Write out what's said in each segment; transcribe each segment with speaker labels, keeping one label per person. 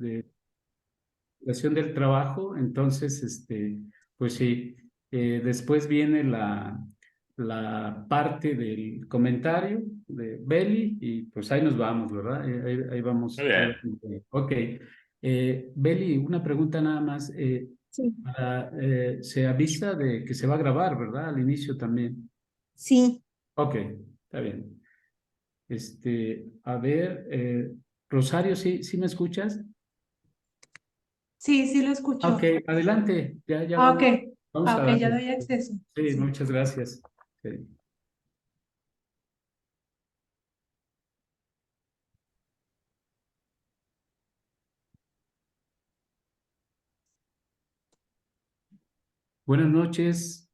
Speaker 1: de relación del trabajo, entonces, pues sí, después viene la parte del comentario de Beli y pues ahí nos vamos, ¿verdad? Ahí
Speaker 2: Muy
Speaker 1: vamos, ahí
Speaker 2: bien.
Speaker 1: vamos. Ok. Beli, una pregunta nada más.
Speaker 3: Sí,
Speaker 1: Se avisa de que se va a grabar, ¿verdad? Al inicio también.
Speaker 3: sí,
Speaker 1: Ok, está bien. A ver, Rosario, ¿sí me escuchas?
Speaker 3: sí, lo
Speaker 1: Ok,
Speaker 3: escucho.
Speaker 1: adelante, ya
Speaker 3: Ah, ok,
Speaker 1: vamos a
Speaker 3: ya
Speaker 1: darle.
Speaker 3: doy acceso.
Speaker 1: Sí,
Speaker 3: Sí.
Speaker 1: muchas gracias. Sí. Buenas noches,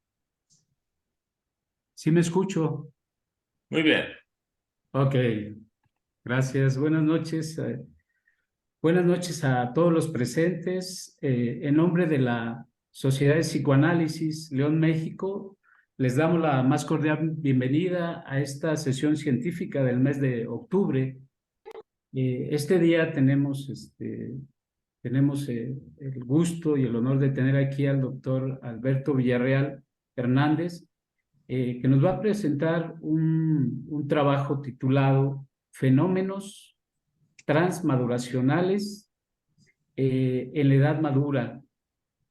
Speaker 1: ¿sí me escucho?
Speaker 2: Muy bien.
Speaker 1: Ok, gracias. Buenas noches a todos los presentes. En nombre de la Sociedad de Psicoanálisis León, México, les damos la más cordial bienvenida a esta sesión científica del mes de octubre. Este día tenemos el gusto y el honor de tener aquí al doctor Alberto Villarreal Hernández, que nos va a presentar un trabajo titulado Fenómenos transmaduracionales en la edad madura,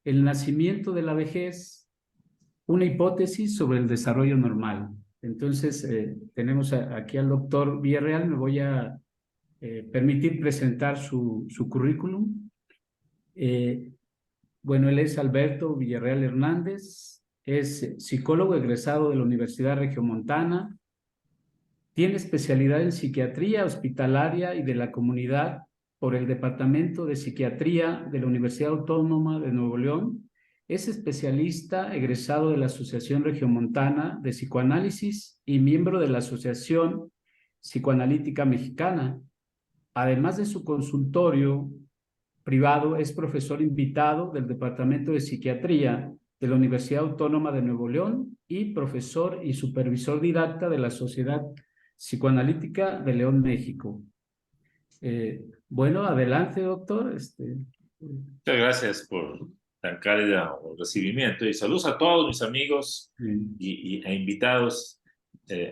Speaker 1: el nacimiento de la vejez, una hipótesis sobre el desarrollo normal. Entonces, tenemos aquí al doctor Villarreal, me voy a permitir presentar su currículum. Eh, bueno, él es Alberto Villarreal Hernández, es psicólogo egresado de la Universidad Regiomontana, tiene especialidad en psiquiatría hospitalaria y de la comunidad por el Departamento de Psiquiatría de la Universidad Autónoma de Nuevo León. Es especialista egresado de la Asociación Regiomontana de Psicoanálisis y miembro de la Asociación Psicoanalítica Mexicana. Además de su consultorio privado, es profesor invitado del Departamento de Psiquiatría de la Universidad Autónoma de Nuevo León y profesor y supervisor didacta de la Sociedad Psicoanalítica de León, México. Bueno, adelante, doctor.
Speaker 2: Muchas gracias por tan cálido recibimiento y saludos a todos mis amigos e invitados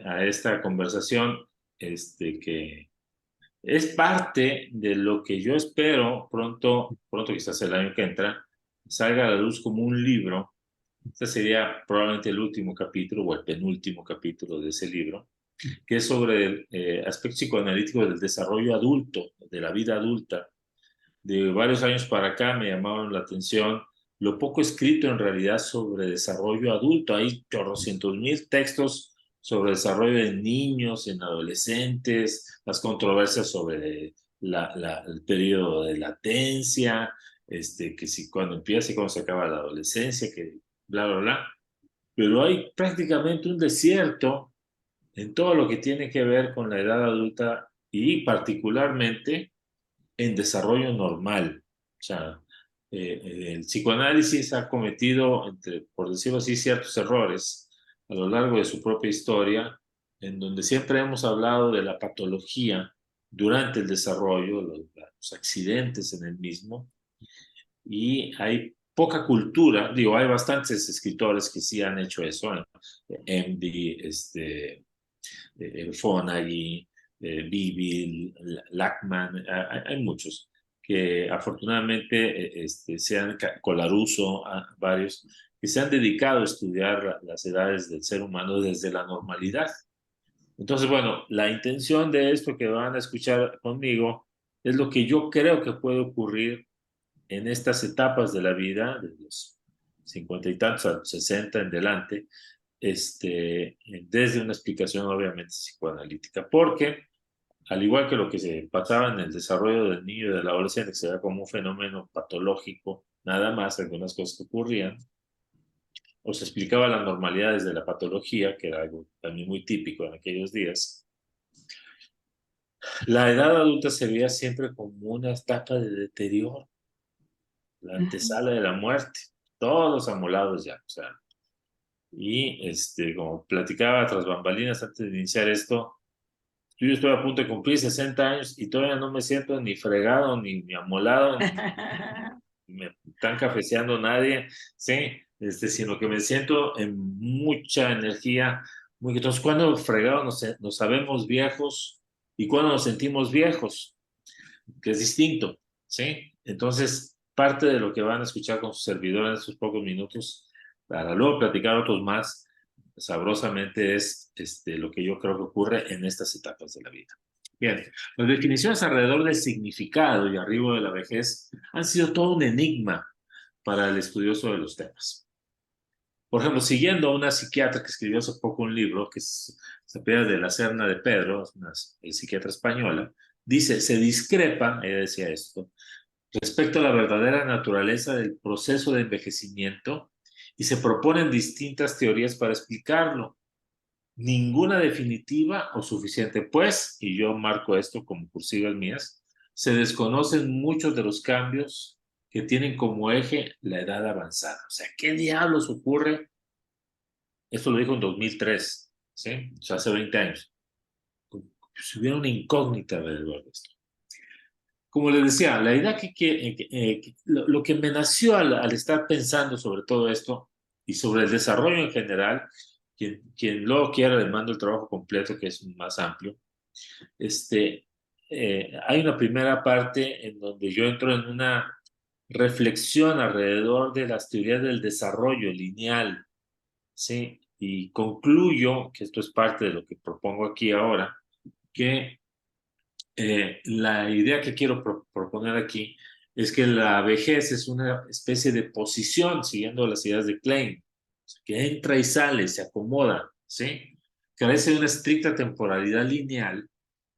Speaker 2: a esta conversación que es parte de lo que yo espero pronto quizás el año que entra, salga a la luz como un libro. Este sería probablemente el último capítulo o el penúltimo capítulo de ese libro, que es sobre el aspecto psicoanalítico del desarrollo adulto, de la vida adulta. De varios años para acá me llamaron la atención lo poco escrito en realidad sobre desarrollo adulto. Hay chorrocientos mil textos sobre desarrollo de niños, en adolescentes, las controversias sobre el periodo de latencia, que si cuando empieza y cuando se acaba la adolescencia, que bla, bla, bla. Pero hay prácticamente un desierto en todo lo que tiene que ver con la edad adulta y particularmente en desarrollo normal. O sea, el psicoanálisis ha cometido, por decirlo así, ciertos errores a lo largo de su propia historia, en donde siempre hemos hablado de la patología durante el desarrollo, los accidentes en el mismo, y hay poca cultura, digo, hay bastantes escritores que sí han hecho eso, MD, Fonagy, Bibil, Lackman, hay muchos que afortunadamente Colaruso, varios, que se han dedicado a estudiar las edades del ser humano desde la normalidad. Entonces, bueno, la intención de esto que van a escuchar conmigo es lo que yo creo que puede ocurrir en estas etapas de la vida, de los 50 y tantos a los 60 en delante, desde una explicación obviamente psicoanalítica, porque al igual que lo que se pasaba en el desarrollo del niño y del adolescente, que se ve como un fenómeno patológico, nada más algunas cosas que ocurrían, o se explicaba la normalidad desde la patología, que era algo también muy típico en aquellos días, la edad adulta se veía siempre como una etapa de deterioro, la
Speaker 3: Ujú.
Speaker 2: antesala de la muerte, todos amolados ya, o sea, y como platicaba tras bambalinas antes de iniciar esto, Yo estoy a punto de cumplir 60 años y todavía no me siento ni fregado, ni amolado, ni me están cafeceando nadie, ¿sí? Sino que me siento en mucha energía. Entonces, cuando fregados nos sabemos viejos y cuando nos sentimos viejos, que es distinto, ¿sí? Entonces, parte de lo que van a escuchar con su servidor en estos pocos minutos, para luego platicar otros más, sabrosamente es lo que yo creo que ocurre en estas etapas de la vida. Bien, las definiciones alrededor del significado y arribo de la vejez han sido todo un enigma para el estudioso de los temas. Por ejemplo, siguiendo a una psiquiatra que escribió hace poco un libro, que se llama De la Serna de Pedro, es una psiquiatra española, dice, se discrepa, ella decía esto, respecto a la verdadera naturaleza del proceso de envejecimiento y se proponen distintas teorías para explicarlo. Ninguna definitiva o suficiente, pues, y yo marco esto como cursivas mías, se desconocen muchos de los cambios que tienen como eje la edad avanzada. O sea, ¿qué diablos ocurre? Esto lo dijo en 2003, ¿sí? O sea, hace 20 años. Si hubiera una incógnita alrededor de esto. Como les decía, la idea lo que me nació al estar pensando sobre todo esto y sobre el desarrollo en general, quien luego quiera le mando el trabajo completo, que es más amplio, hay una primera parte en donde yo entro en una reflexión alrededor de las teorías del desarrollo lineal, ¿sí? Y concluyo, que esto es parte de lo que propongo aquí ahora, que la idea que quiero proponer aquí es que la vejez es una especie de posición, siguiendo las ideas de Klein, que entra y sale, se acomoda, ¿sí? Carece de una estricta temporalidad lineal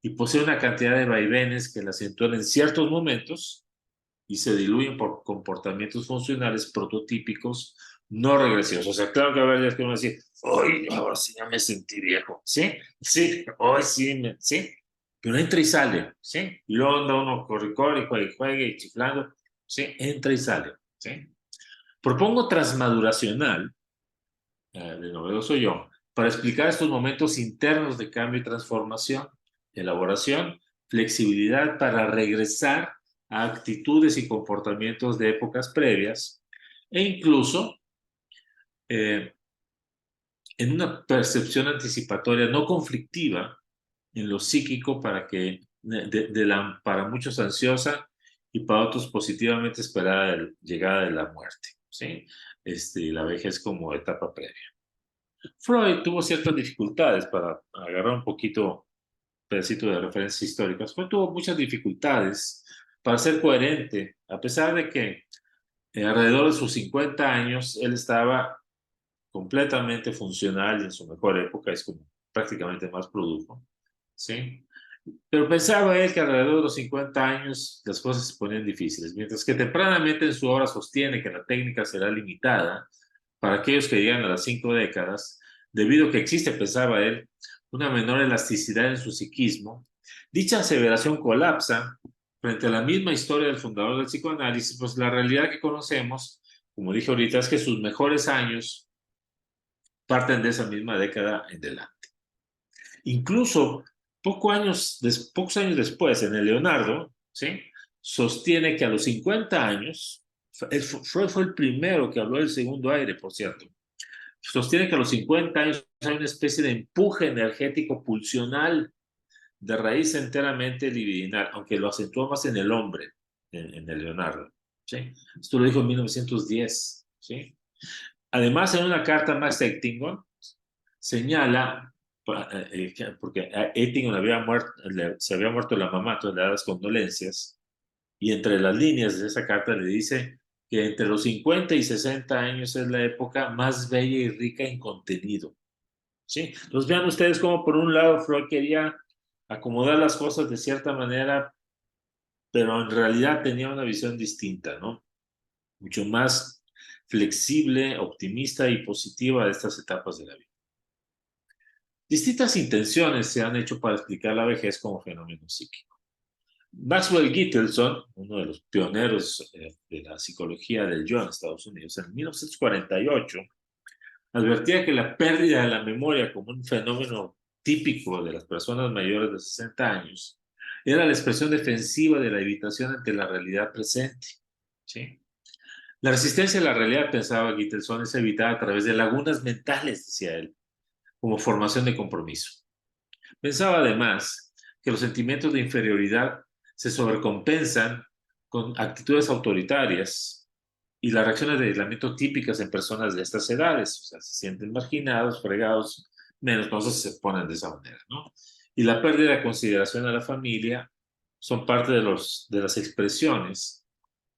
Speaker 2: y posee una cantidad de vaivenes que la acentúan en ciertos momentos y se diluyen por comportamientos funcionales prototípicos no regresivos. O sea, claro que va a haber días que uno va a decir, hoy, ahora sí ya me sentí viejo, ¿sí? Sí, hoy sí, sí, pero entra y sale, ¿sí? Y luego anda uno corre, corre, juegue, juegue y chiflando, ¿sí? Entra y sale, ¿sí? Propongo transmaduracional, de novedoso yo, para explicar estos momentos internos de cambio y transformación, elaboración, flexibilidad para regresar a actitudes y comportamientos de épocas previas e incluso eh, en una percepción anticipatoria no conflictiva en lo psíquico para muchos ansiosa y para otros positivamente esperada llegada de la muerte, ¿sí? La vejez como etapa previa. Freud tuvo ciertas dificultades para agarrar un pedacito de referencias históricas. Freud tuvo muchas dificultades para ser coherente, a pesar de que alrededor de sus 50 años él estaba completamente funcional y en su mejor época es como prácticamente más produjo, ¿sí? Pero pensaba él que alrededor de los 50 años las cosas se ponían difíciles, mientras que tempranamente en su obra sostiene que la técnica será limitada para aquellos que llegan a las 5 décadas, debido a que existe, pensaba él, una menor elasticidad en su psiquismo. Dicha aseveración colapsa frente a la misma historia del fundador del psicoanálisis, pues la realidad que conocemos, como dije ahorita, es que sus mejores años parten de esa misma década en adelante. Incluso pocos años después, en el Leonardo, ¿sí? Sostiene que a los 50 años, Freud fue el primero que habló del segundo aire, por cierto, sostiene que a los 50 años hay una especie de empuje energético pulsional de raíz enteramente libidinal, aunque lo acentuó más en el hombre, en el Leonardo, ¿sí? Esto lo dijo en 1910, ¿sí? Además, en una carta a Max Eitingon, señala, porque a Eitingon se había muerto la mamá, entonces le da las condolencias, y entre las líneas de esa carta le dice que entre los 50 y 60 años es la época más bella y rica en contenido, ¿sí? Entonces vean ustedes cómo por un lado Freud quería acomodar las cosas de cierta manera, pero en realidad tenía una visión distinta, ¿no? Mucho más flexible, optimista y positiva de estas etapas de la vida. Distintas intenciones se han hecho para explicar la vejez como fenómeno psíquico. Maxwell Gitelson, uno de los pioneros de la psicología del yo en Estados Unidos, en 1948, advertía que la pérdida de la memoria como un fenómeno típico de las personas mayores de 60 años era la expresión defensiva de la evitación ante la realidad presente. ¿Sí? La resistencia a la realidad, pensaba Gitelson, es evitada a través de lagunas mentales, decía él, como formación de compromiso. Pensaba además que los sentimientos de inferioridad se sobrecompensan con actitudes autoritarias y las reacciones de aislamiento típicas en personas de estas edades. O sea, se sienten marginados, fregados, menos cuando se ponen de esa manera, ¿no? Y la pérdida de consideración a la familia son parte de las expresiones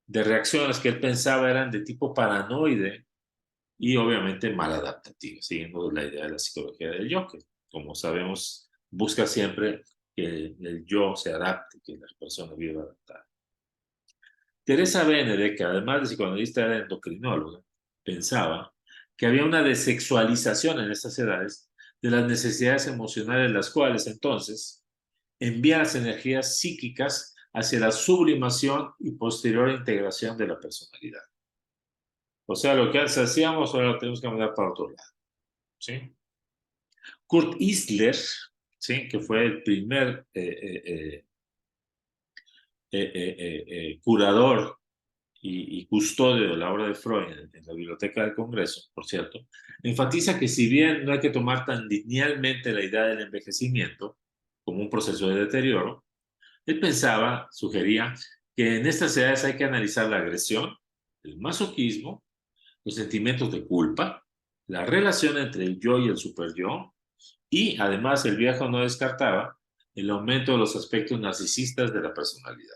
Speaker 2: de reacciones que él pensaba eran de tipo paranoide y obviamente maladaptativas, siguiendo la idea de la psicología del yo, que como sabemos busca siempre que el yo se adapte, que la persona viva adaptada. Teresa Benede, que además de psicoanalista era endocrinóloga, pensaba que había una desexualización en estas edades de las necesidades emocionales, las cuales entonces envían las energías psíquicas hacia la sublimación y posterior integración de la personalidad. O sea, lo que antes hacíamos, ahora lo tenemos que mandar para otro lado. ¿Sí? Kurt Isler, ¿sí? Que fue el primer curador y custodio de la obra de Freud en la Biblioteca del Congreso, por cierto, enfatiza que si bien no hay que tomar tan linealmente la idea del envejecimiento como un proceso de deterioro, él pensaba, sugería, que en estas edades hay que analizar la agresión, el masoquismo, los sentimientos de culpa, la relación entre el yo y el superyo, y además el viejo no descartaba el aumento de los aspectos narcisistas de la personalidad.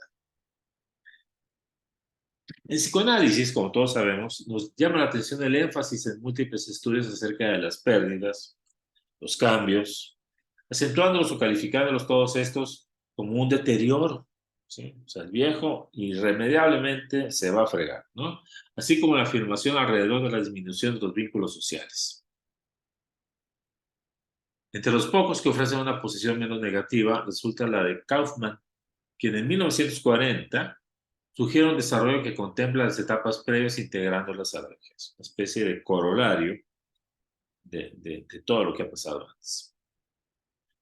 Speaker 2: En psicoanálisis, como todos sabemos, nos llama la atención el énfasis en múltiples estudios acerca de las pérdidas, los cambios, acentuándolos o calificándolos todos estos como un deterioro. ¿Sí? O sea, el viejo irremediablemente se va a fregar, ¿no? Así como la afirmación alrededor de la disminución de los vínculos sociales. Entre los pocos que ofrecen una posición menos negativa resulta la de Kaufman, quien en 1940 sugiere un desarrollo que contempla las etapas previas integrándolas a la vejez, una especie de corolario de todo lo que ha pasado antes.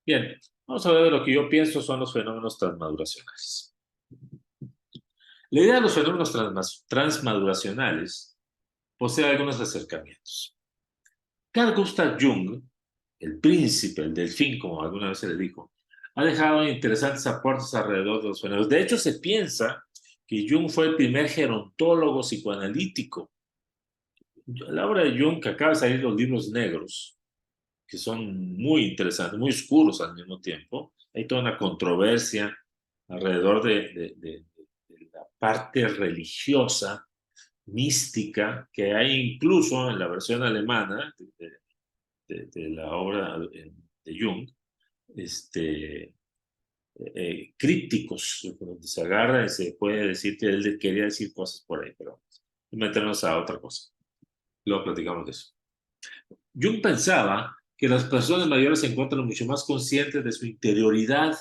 Speaker 2: Bien, vamos a ver de lo que yo pienso son los fenómenos transmaduracionales. La idea de los fenómenos transmaduracionales posee algunos acercamientos. Carl Gustav Jung, el príncipe, el delfín, como alguna vez se le dijo, ha dejado interesantes aportes alrededor de los fenómenos. De hecho, se piensa que Jung fue el primer gerontólogo psicoanalítico. A la obra de Jung, que acaba de salir los libros negros, que son muy interesantes, muy oscuros al mismo tiempo, hay toda una controversia alrededor de la parte religiosa, mística, que hay incluso en la versión alemana de la obra de Jung, crípticos, donde se agarra y se puede decir que él quería decir cosas por ahí, pero meternos a otra cosa. Luego platicamos de eso. Jung pensaba que las personas mayores se encuentran mucho más conscientes de su interioridad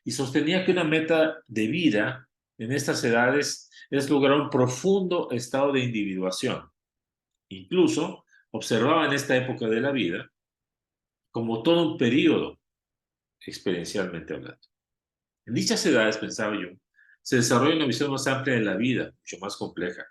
Speaker 2: y sostenía que una meta de vida en estas edades es lograr un profundo estado de individuación. Incluso observaba en esta época de la vida como todo un periodo, experiencialmente hablando. En dichas edades, pensaba yo, se desarrolla una visión más amplia de la vida, mucho más compleja.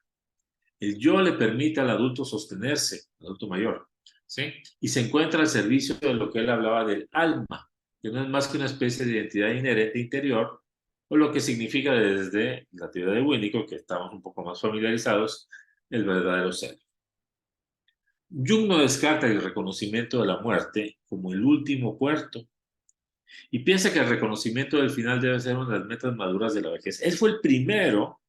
Speaker 2: El yo le permite al adulto sostenerse, al adulto mayor, ¿sí? Y se encuentra al servicio de lo que él hablaba del alma, que no es más que una especie de identidad inherente interior, o lo que significa desde la teoría de Winnicott, que estamos un poco más familiarizados, el verdadero ser. Jung no descarta el reconocimiento de la muerte como el último puerto, y piensa que el reconocimiento del final debe ser una de las metas maduras de la vejez. Él fue el primero,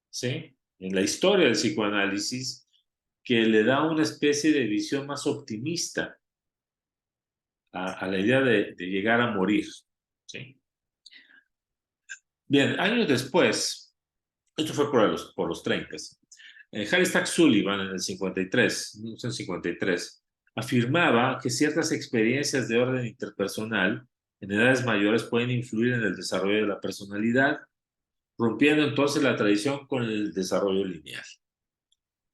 Speaker 2: ¿sí?, en la historia del psicoanálisis que le da una especie de visión más optimista a la idea de llegar a morir. ¿Sí? Bien, años después, esto fue por los 30, Harry Stack Sullivan en el 1953, afirmaba que ciertas experiencias de orden interpersonal en edades mayores pueden influir en el desarrollo de la personalidad, rompiendo entonces la tradición con el desarrollo lineal.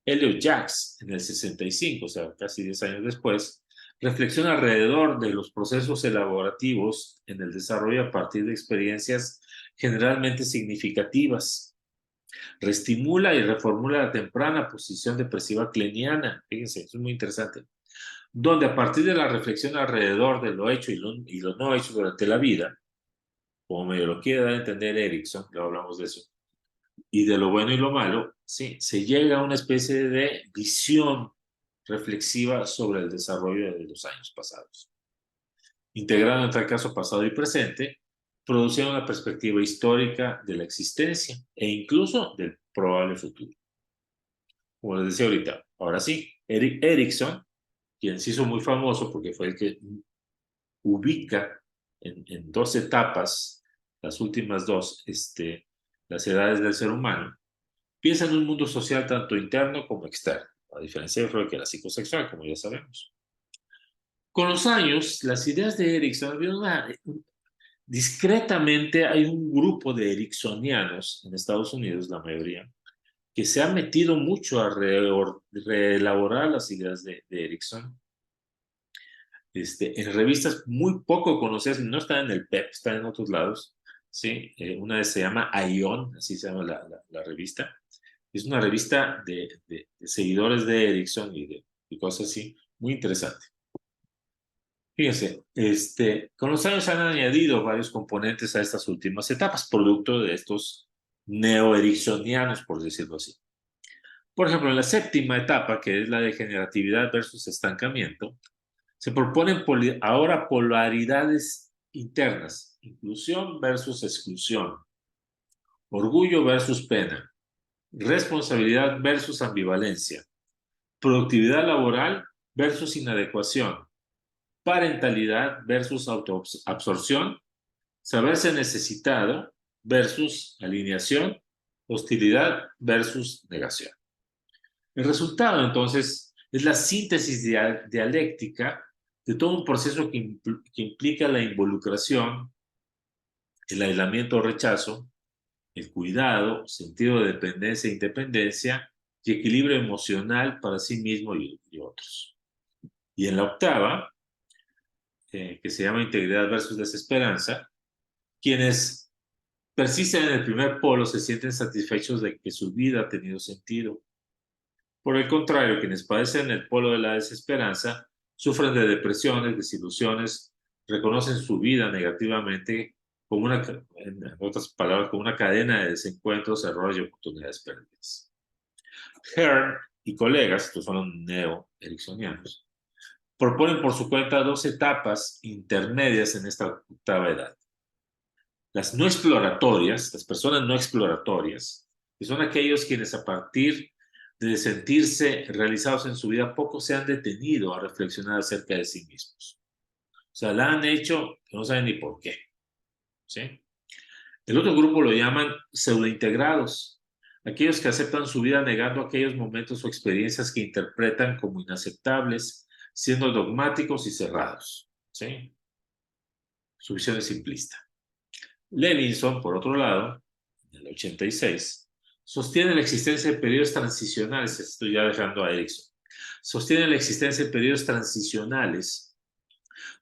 Speaker 2: Elliot Jacks, en el 65, o sea, casi 10 años después, reflexiona alrededor de los procesos elaborativos en el desarrollo a partir de experiencias generalmente significativas. Reestimula y reformula la temprana posición depresiva kleniana. Fíjense, eso es muy interesante. Donde a partir de la reflexión alrededor de lo hecho y lo no hecho durante la vida, como me lo quiere dar a entender Erickson, ya hablamos de eso, y de lo bueno y lo malo, ¿sí? Se llega a una especie de visión reflexiva sobre el desarrollo de los años pasados, integrando en tal caso pasado y presente, produciendo una perspectiva histórica de la existencia e incluso del probable futuro. Como les decía ahorita, ahora sí, Erik Erikson, quien se hizo muy famoso porque fue el que ubica en dos etapas, las últimas dos, las edades del ser humano, piensa en un mundo social tanto interno como externo, a diferencia de Freud, que era psicosexual, como ya sabemos. Con los años, las ideas de Erikson, discretamente hay un grupo de ericksonianos en Estados Unidos, la mayoría, que se ha metido mucho a reelaborar las ideas de Erikson. En revistas muy poco conocidas, no están en el PEP, están en otros lados, ¿sí? Una se llama Aion, así se llama la revista. Es una revista de seguidores de Erickson y cosas así, muy interesante. Fíjense, con los años han añadido varios componentes a estas últimas etapas, producto de estos neo-ericksonianos, por decirlo así. Por ejemplo, en la séptima etapa, que es la de generatividad versus estancamiento, se proponen ahora polaridades internas, inclusión versus exclusión, orgullo versus pena, responsabilidad versus ambivalencia, productividad laboral versus inadecuación, parentalidad versus autoabsorción, saberse necesitado versus alineación, hostilidad versus negación. El resultado, entonces, es la síntesis dialéctica de todo un proceso que implica la involucración, el aislamiento o rechazo, el cuidado, sentido de dependencia e independencia y equilibrio emocional para sí mismo y otros. Y en la octava, que se llama integridad versus desesperanza, quienes persisten en el primer polo se sienten satisfechos de que su vida ha tenido sentido. Por el contrario, quienes padecen el polo de la desesperanza sufren de depresiones, desilusiones, reconocen su vida negativamente como en otras palabras, como una cadena de desencuentros, errores y oportunidades perdidas. Hearn y colegas, estos son los neo-ericksonianos, proponen por su cuenta dos etapas intermedias en esta octava edad. Las no exploratorias, las personas no exploratorias, que son aquellos quienes a partir de sentirse realizados en su vida poco se han detenido a reflexionar acerca de sí mismos. O sea, la han hecho que no saben ni por qué. ¿Sí? El otro grupo lo llaman pseudointegrados, aquellos que aceptan su vida negando aquellos momentos o experiencias que interpretan como inaceptables, siendo dogmáticos y cerrados. ¿Sí? Su visión es simplista. Levinson, por otro lado, en el 86, sostiene la existencia de periodos transicionales, estoy ya dejando a Erickson, sostiene la existencia de periodos transicionales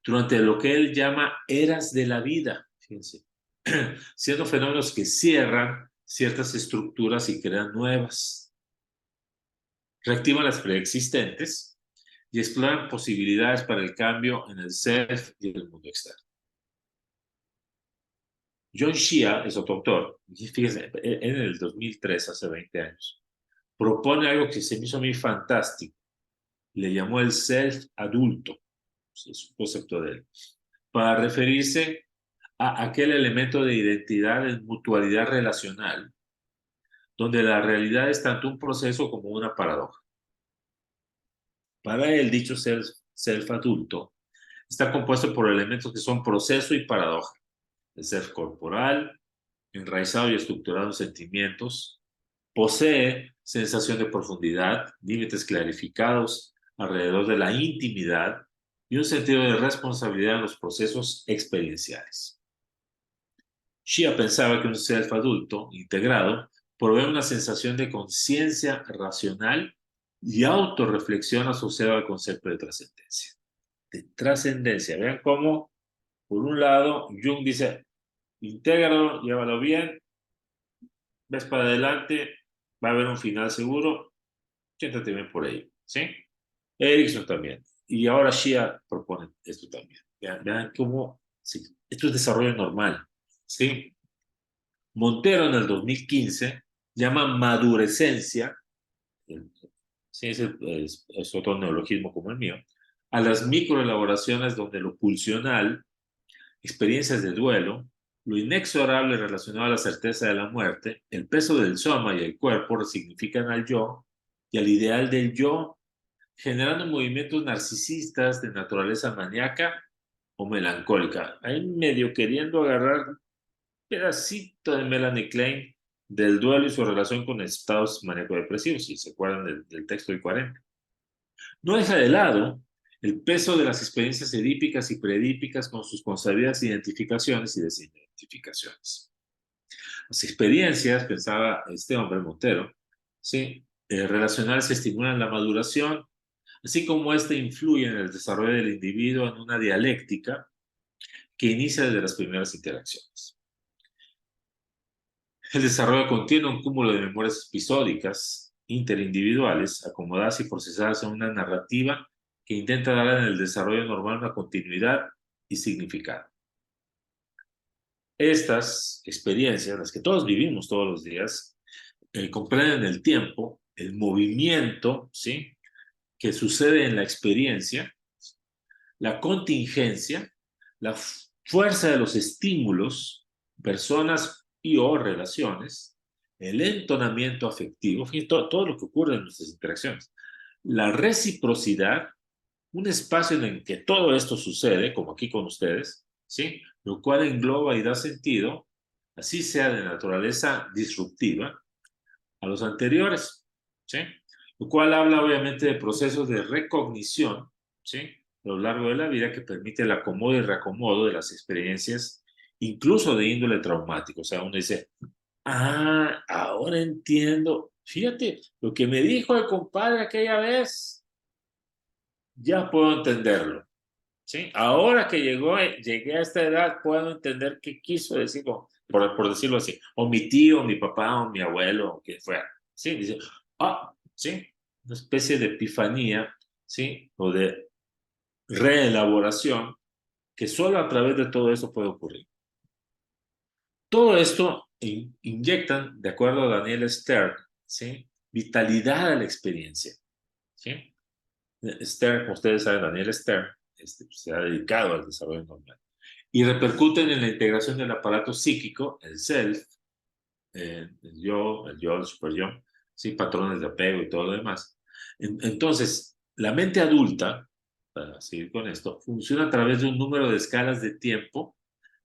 Speaker 2: durante lo que él llama eras de la vida, fíjense, siendo fenómenos que cierran ciertas estructuras y crean nuevas, reactivan las preexistentes y exploran posibilidades para el cambio en el self y el mundo externo. John Shea es otro autor, fíjense, en el 2003, hace 20 años, propone algo que se me hizo a mí fantástico, le llamó el self adulto, es un concepto de él, para referirse a aquel elemento de identidad en mutualidad relacional, donde la realidad es tanto un proceso como una paradoja. Para él, dicho self adulto está compuesto por elementos que son proceso y paradoja, el self corporal, enraizado y estructurado en sentimientos, posee sensación de profundidad, límites clarificados alrededor de la intimidad y un sentido de responsabilidad en los procesos experienciales. Shea pensaba que un self adulto integrado provee una sensación de conciencia racional y autorreflexión asociada al concepto de trascendencia. de trascendencia. Vean cómo, por un lado, Jung dice, intégralo, llévalo bien, ves para adelante, va a haber un final seguro, siéntate bien por ahí, ¿sí? Erickson también. Y ahora Shia propone esto también. Vean cómo, sí, esto es desarrollo normal, ¿sí? Montero en el 2015 llama madurescencia, sí, es otro neologismo como el mío, a las microelaboraciones donde lo pulsional, experiencias de duelo, lo inexorable relacionado a la certeza de la muerte, el peso del soma y el cuerpo resignifican al yo y al ideal del yo, generando movimientos narcisistas de naturaleza maníaca o melancólica. Ahí medio queriendo agarrar un pedacito de Melanie Klein del duelo y su relación con estados maníaco-depresivos, si se acuerdan del texto del 40. No deja de lado el peso de las experiencias edípicas y predípicas con sus consabidas identificaciones y desidentificaciones. Las experiencias, pensaba este hombre Montero, ¿sí? Relacionales estimulan la maduración, así como ésta influye en el desarrollo del individuo en una dialéctica que inicia desde las primeras interacciones. El desarrollo contiene un cúmulo de memorias episódicas, interindividuales, acomodadas y procesadas en una narrativa que intenta dar en el desarrollo normal una continuidad y significado. Estas experiencias, las que todos vivimos todos los días, comprenden el tiempo, el movimiento, ¿sí?, que sucede en la experiencia, la contingencia, la fuerza de los estímulos, personas y o relaciones, el entonamiento afectivo, todo lo que ocurre en nuestras interacciones, la reciprocidad, un espacio en el que todo esto sucede, como aquí con ustedes, ¿sí? Lo cual engloba y da sentido, así sea de naturaleza disruptiva, a los anteriores, ¿sí? Lo cual habla obviamente de procesos de recognición, ¿sí?, a lo largo de la vida que permite el acomodo y reacomodo de las experiencias, incluso de índole traumático. O sea, uno dice, ah, ahora entiendo. Fíjate, lo que me dijo el compadre aquella vez, ya puedo entenderlo, ¿sí? Ahora que llegué a esta edad, puedo entender qué quiso decir, por decirlo así, o mi tío, mi papá, o mi abuelo, o quien fuera, ¿sí? Dice, sí, una especie de epifanía, ¿sí? O de reelaboración que solo a través de todo eso puede ocurrir. Todo esto inyectan, de acuerdo a Daniel Stern, ¿sí?, vitalidad a la experiencia, ¿sí? Stern, como ustedes saben, Daniel Stern, se ha dedicado al desarrollo normal y repercuten en la integración del aparato psíquico, el self, el yo, el super yo, ¿sí?, patrones de apego y todo lo demás. Entonces, la mente adulta, para seguir con esto, funciona a través de un número de escalas de tiempo,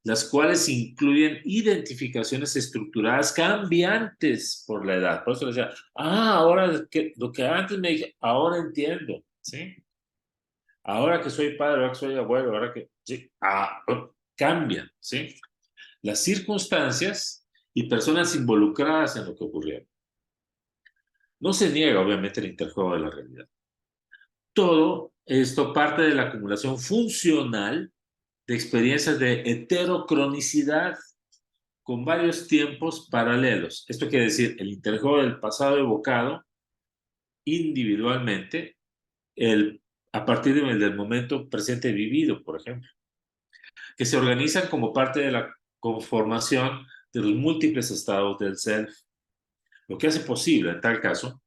Speaker 2: las cuales incluyen identificaciones estructuradas cambiantes por la edad. Por eso le decía, ahora lo que antes me dije, ahora entiendo, ¿sí? Ahora que soy padre, ahora que soy abuelo, ahora que, sí, cambian, ¿sí? Las circunstancias y personas involucradas en lo que ocurrió. No se niega, obviamente, el interjuego de la realidad. Todo esto parte de la acumulación funcional de experiencias de heterocronicidad con varios tiempos paralelos. Esto quiere decir el interjuego del pasado evocado individualmente a partir del momento presente vivido, por ejemplo, que se organizan como parte de la conformación de los múltiples estados del self, lo que hace posible, en tal caso,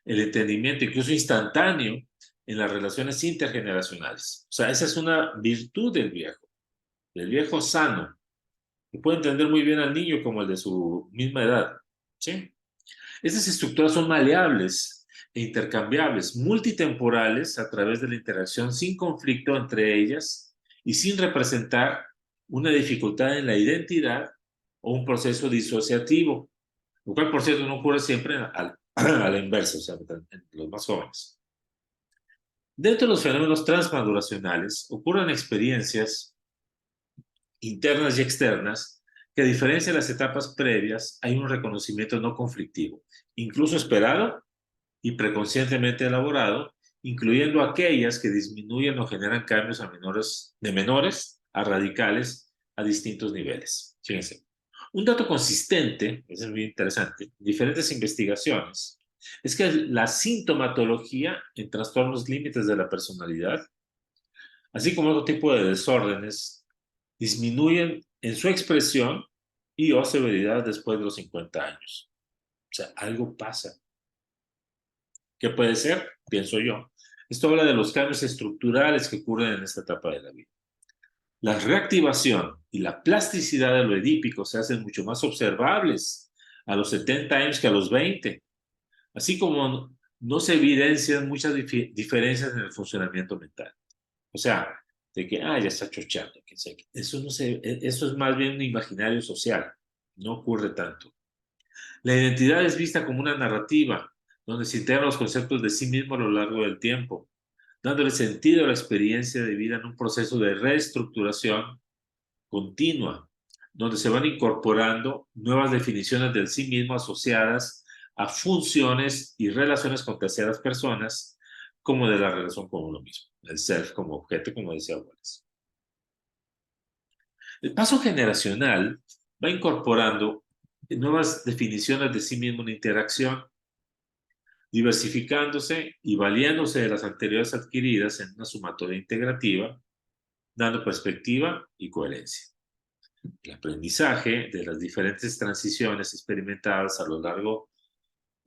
Speaker 2: el entendimiento incluso instantáneo en las relaciones intergeneracionales. O sea, esa es una virtud del viejo sano, que puede entender muy bien al niño como el de su misma edad, ¿sí? Estas estructuras son maleables e intercambiables, multitemporales a través de la interacción sin conflicto entre ellas y sin representar una dificultad en la identidad o un proceso disociativo, lo cual, por cierto, no ocurre siempre a la inversa, o sea, en los más jóvenes. Dentro de los fenómenos transmaduracionales ocurren experiencias internas y externas que, a diferencia de las etapas previas, hay un reconocimiento no conflictivo, incluso esperado y preconscientemente elaborado, incluyendo aquellas que disminuyen o generan cambios de menores a radicales a distintos niveles. Fíjense. Un dato consistente, eso es muy interesante, en diferentes investigaciones, es que la sintomatología en trastornos límites de la personalidad, así como otro tipo de desórdenes, disminuyen en su expresión y o severidad después de los 50 años. O sea, algo pasa. ¿Qué puede ser? Pienso yo. Esto habla de los cambios estructurales que ocurren en esta etapa de la vida. La reactivación y la plasticidad de lo edípico se hacen mucho más observables a los 70 años que a los 20, así como no se evidencian muchas diferencias en el funcionamiento mental. O sea, de que, ya está chocheando. Eso, no eso es más bien un imaginario social, no ocurre tanto. La identidad es vista como una narrativa, donde se integran los conceptos de sí mismo a lo largo del tiempo, dándole sentido a la experiencia de vida en un proceso de reestructuración continua, donde se van incorporando nuevas definiciones del sí mismo asociadas a funciones y relaciones con terceras personas, como de la relación con uno mismo, el self como objeto, como decía Wallace. El paso generacional va incorporando nuevas definiciones de sí mismo en interacción, diversificándose y valiéndose de las anteriores adquiridas en una sumatoria integrativa, dando perspectiva y coherencia. El aprendizaje de las diferentes transiciones experimentadas a lo largo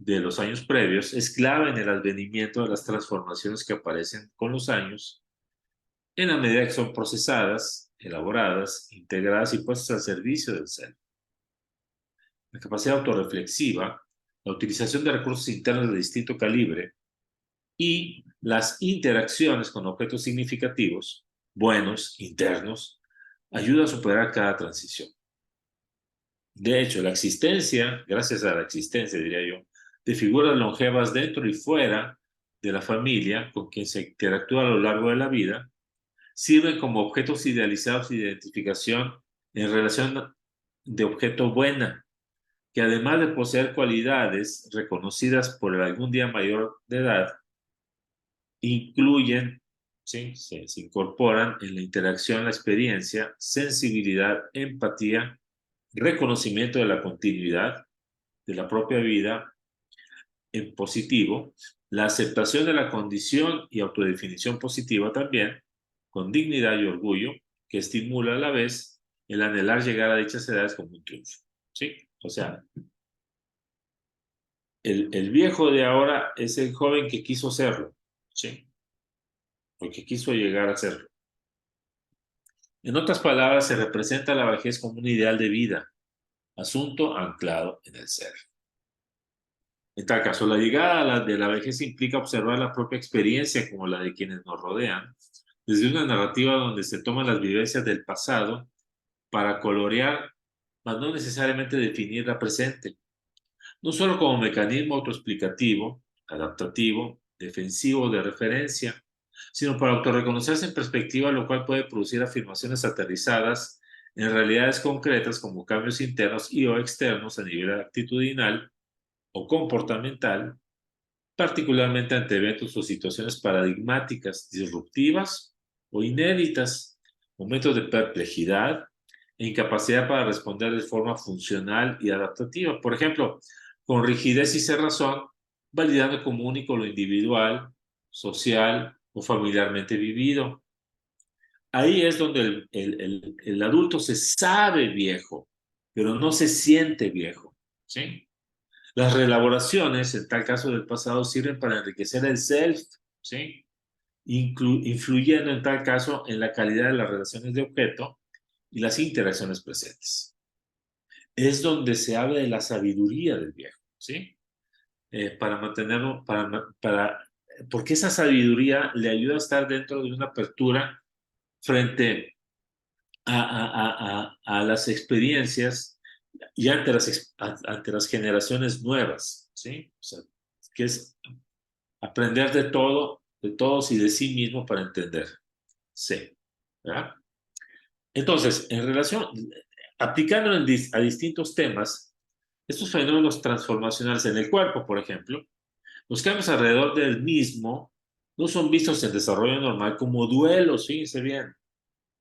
Speaker 2: de los años previos es clave en el advenimiento de las transformaciones que aparecen con los años, en la medida que son procesadas, elaboradas, integradas y puestas al servicio del ser. La capacidad autorreflexiva, la utilización de recursos internos de distinto calibre y las interacciones con objetos significativos, buenos, internos, ayuda a superar cada transición. De hecho, la existencia, gracias a la existencia, diría yo, de figuras longevas dentro y fuera de la familia con quien se interactúa a lo largo de la vida, sirven como objetos idealizados de identificación en relación de objeto buena, que además de poseer cualidades reconocidas por el algún día mayor de edad, incluyen, ¿sí? se incorporan en la interacción, la experiencia, sensibilidad, empatía, reconocimiento de la continuidad de la propia vida en positivo, la aceptación de la condición y autodefinición positiva también, con dignidad y orgullo, que estimula a la vez el anhelar llegar a dichas edades como un triunfo. ¿Sí? O sea, el viejo de ahora es el joven que quiso serlo, ¿sí? O que quiso llegar a serlo. En otras palabras, se representa la vejez como un ideal de vida, asunto anclado en el ser. En tal caso, la llegada de la vejez implica observar la propia experiencia como la de quienes nos rodean, desde una narrativa donde se toman las vivencias del pasado para colorear, mas no necesariamente definir la presente, no solo como mecanismo autoexplicativo, adaptativo, defensivo de referencia, sino para autorreconocerse en perspectiva, lo cual puede producir afirmaciones aterrizadas en realidades concretas como cambios internos y o externos a nivel actitudinal o comportamental, particularmente ante eventos o situaciones paradigmáticas, disruptivas o inéditas, momentos de perplejidad e incapacidad para responder de forma funcional y adaptativa. Por ejemplo, con rigidez y cerrazón, validando como único lo individual, social o familiarmente vivido. Ahí es donde el adulto se sabe viejo, pero no se siente viejo, ¿sí? Las reelaboraciones, en tal caso del pasado, sirven para enriquecer el self, ¿sí? Influyendo en tal caso en la calidad de las relaciones de objeto y las interacciones presentes. Es donde se habla de la sabiduría del viejo, ¿sí? Para mantenerlo, porque esa sabiduría le ayuda a estar dentro de una apertura frente a las experiencias y ante las generaciones nuevas, ¿sí? O sea, que es aprender de todo, de todos y de sí mismo para entender. Sí, ¿verdad? Entonces, en relación, aplicándolo a distintos temas, estos fenómenos transformacionales en el cuerpo, por ejemplo, los cambios alrededor del mismo no son vistos en desarrollo normal como duelos, fíjense bien,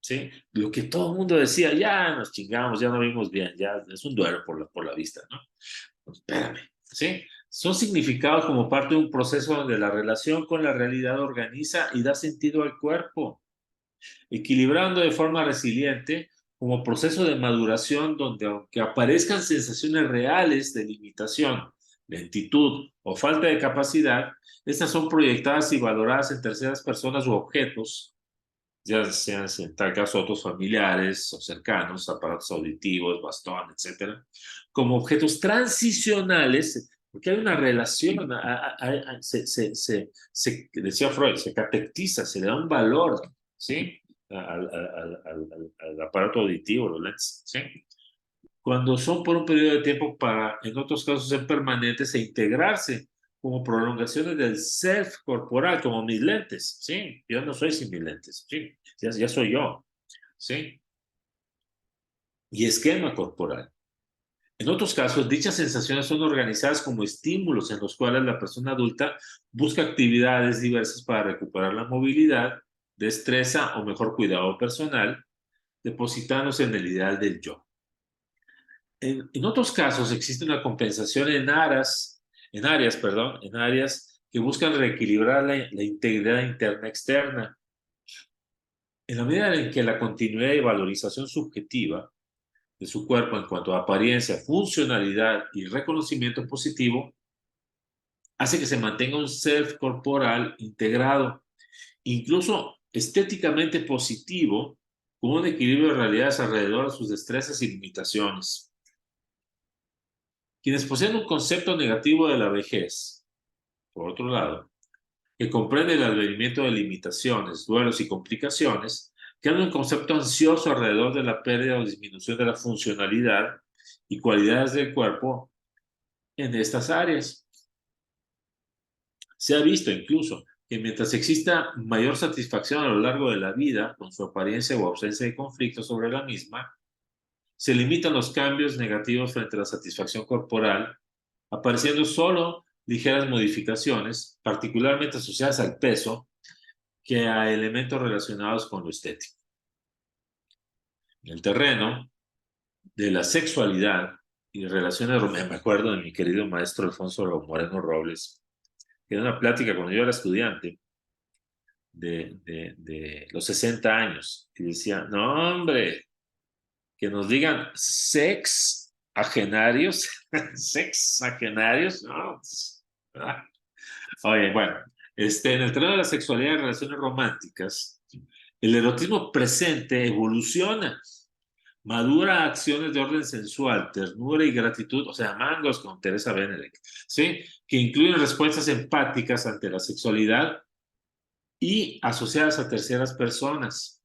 Speaker 2: ¿sí? Lo que todo el mundo decía, ya nos chingamos, ya no vimos bien, ya es un duelo por la vista, ¿no? Pues, espérame, ¿sí? Son significados como parte de un proceso donde la relación con la realidad organiza y da sentido al cuerpo, equilibrando de forma resiliente como proceso de maduración donde aunque aparezcan sensaciones reales de limitación, lentitud o falta de capacidad, estas son proyectadas y valoradas en terceras personas u objetos, ya sean en tal caso otros familiares o cercanos, aparatos auditivos, bastón, etcétera, como objetos transicionales, porque hay una relación, decía Freud, se catequiza, se le da un valor, ¿sí? Al aparato auditivo, los lentes, ¿sí? Cuando son por un periodo de tiempo para, en otros casos, ser permanentes e integrarse como prolongaciones del self corporal, como mis lentes, ¿sí? Yo no soy sin mis lentes, ¿sí? Ya soy yo, ¿sí? Y esquema corporal. En otros casos, dichas sensaciones son organizadas como estímulos en los cuales la persona adulta busca actividades diversas para recuperar la movilidad, destreza o mejor cuidado personal, depositándose en el ideal del yo. En otros casos existe una compensación en áreas que buscan reequilibrar la integridad interna-externa. En la medida en que la continuidad y valorización subjetiva de su cuerpo en cuanto a apariencia, funcionalidad y reconocimiento positivo, hace que se mantenga un self corporal integrado, incluso estéticamente positivo, con un equilibrio de realidades alrededor de sus destrezas y limitaciones. Quienes poseen un concepto negativo de la vejez, por otro lado, que comprende el advenimiento de limitaciones, duelos y complicaciones, crean un concepto ansioso alrededor de la pérdida o disminución de la funcionalidad y cualidades del cuerpo en estas áreas. Se ha visto incluso que mientras exista mayor satisfacción a lo largo de la vida con su apariencia o ausencia de conflicto sobre la misma, se limitan los cambios negativos frente a la satisfacción corporal, apareciendo solo ligeras modificaciones, particularmente asociadas al peso, que a elementos relacionados con lo estético. En el terreno de la sexualidad y relaciones, me acuerdo de mi querido maestro Alfonso Moreno Robles, que en una plática cuando yo era estudiante de los 60 años, y decía, no hombre, que nos digan sex ajenarios, sex ajenarios, no. Ah. Oye, bueno, en el terreno de la sexualidad y relaciones románticas, el erotismo presente evoluciona, madura acciones de orden sensual, ternura y gratitud, o sea, mangos con Teresa Benedek, ¿sí? Que incluyen respuestas empáticas ante la sexualidad y asociadas a terceras personas,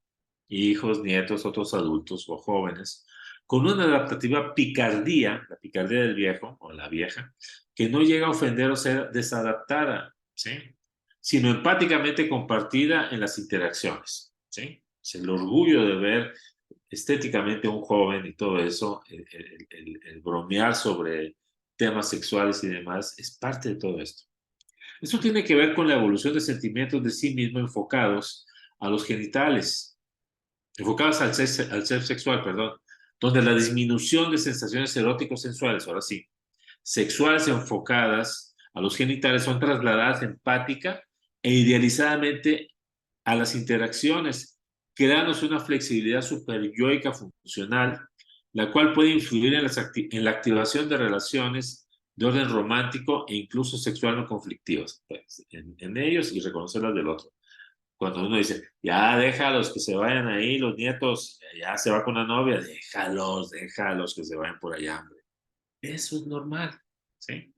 Speaker 2: hijos, nietos, otros adultos o jóvenes, con una adaptativa picardía, la picardía del viejo o la vieja, que no llega a ofender o ser desadaptada, ¿sí? Sino empáticamente compartida en las interacciones, ¿sí? Es el orgullo de ver estéticamente a un joven y todo eso, el bromear sobre temas sexuales y demás, es parte de todo esto. Eso tiene que ver con la evolución de sentimientos de sí mismo enfocados a los genitales, enfocados al ser sexual, perdón, donde la disminución de sensaciones eróticos sensuales, ahora sí, sexuales enfocadas a los genitales son trasladadas empática e idealizadamente a las interacciones, creándose una flexibilidad superyoica funcional, la cual puede influir en la activación de relaciones de orden romántico e incluso sexual no conflictivas, pues, en ellos y reconocerlas del otro. Cuando uno dice, ya déjalos que se vayan ahí, los nietos, ya se va con la novia, déjalos que se vayan por allá, hombre. Eso es normal, ¿sí?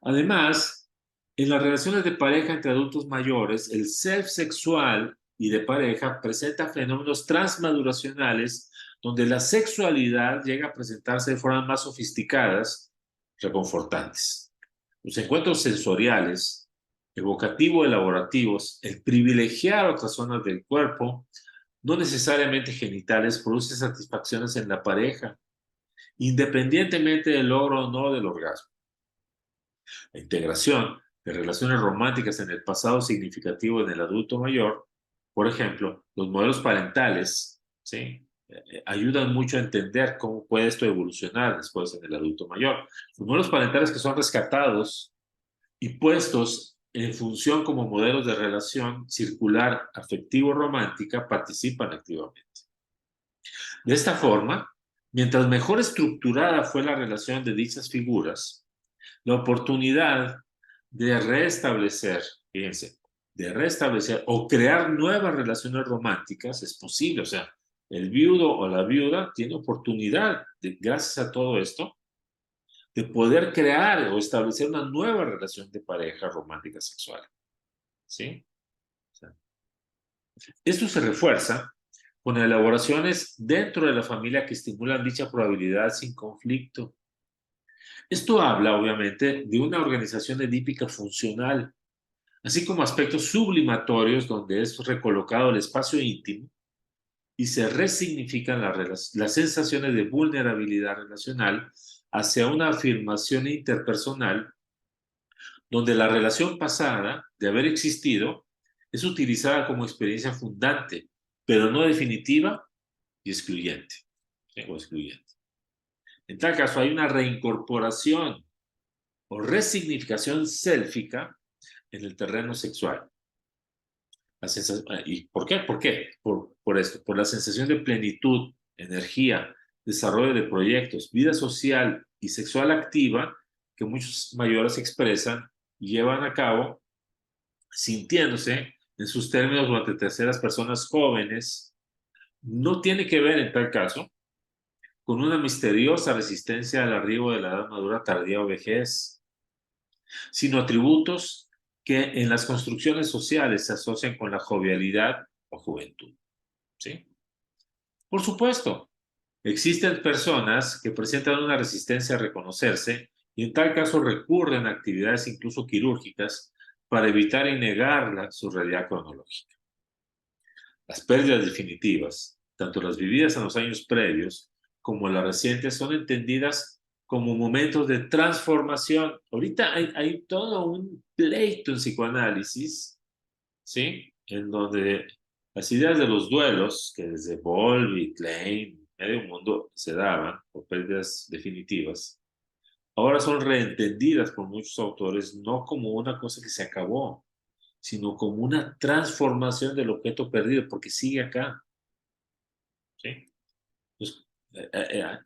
Speaker 2: Además, en las relaciones de pareja entre adultos mayores, el self sexual y de pareja presenta fenómenos transmaduracionales donde la sexualidad llega a presentarse de formas más sofisticadas, reconfortantes. Los encuentros sensoriales, evocativo-elaborativos, el privilegiar otras zonas del cuerpo, no necesariamente genitales, produce satisfacciones en la pareja, independientemente del logro o no del orgasmo. La integración de relaciones románticas en el pasado significativo en el adulto mayor, por ejemplo, los modelos parentales, ¿sí? Ayudan mucho a entender cómo puede esto evolucionar después en el adulto mayor. Los modelos parentales que son rescatados y puestos en función como modelos de relación circular afectivo-romántica participan activamente. De esta forma, mientras mejor estructurada fue la relación de dichas figuras, la oportunidad de restablecer, fíjense, de restablecer o crear nuevas relaciones románticas es posible. O sea, el viudo o la viuda tiene oportunidad, gracias a todo esto, de poder crear o establecer una nueva relación de pareja romántica sexual. ¿Sí? O sea, esto se refuerza con elaboraciones dentro de la familia que estimulan dicha probabilidad sin conflicto. Esto habla, obviamente, de una organización edípica funcional, así como aspectos sublimatorios donde es recolocado el espacio íntimo y se resignifican las sensaciones de vulnerabilidad relacional hacia una afirmación interpersonal donde la relación pasada de haber existido es utilizada como experiencia fundante, pero no definitiva y excluyente. O excluyente. En tal caso, hay una reincorporación o resignificación sélfica en el terreno sexual. ¿Y por qué? ¿Por qué? Por esto, por la sensación de plenitud, energía, desarrollo de proyectos, vida social y sexual activa que muchos mayores expresan y llevan a cabo sintiéndose en sus términos durante terceras personas jóvenes. No tiene que ver en tal caso con una misteriosa resistencia al arribo de la edad madura tardía o vejez, sino atributos que en las construcciones sociales se asocian con la jovialidad o juventud. ¿Sí? Por supuesto, existen personas que presentan una resistencia a reconocerse y en tal caso recurren a actividades incluso quirúrgicas para evitar y negar su realidad cronológica. Las pérdidas definitivas, tanto las vividas en los años previos como las recientes, son entendidas como momentos de transformación. Ahorita hay todo un pleito en psicoanálisis, ¿sí? En donde las ideas de los duelos, que desde Bowlby, Klein, medio mundo se daban, por pérdidas definitivas, ahora son reentendidas por muchos autores no como una cosa que se acabó, sino como una transformación del objeto perdido, porque sigue acá. ¿Sí? Pues,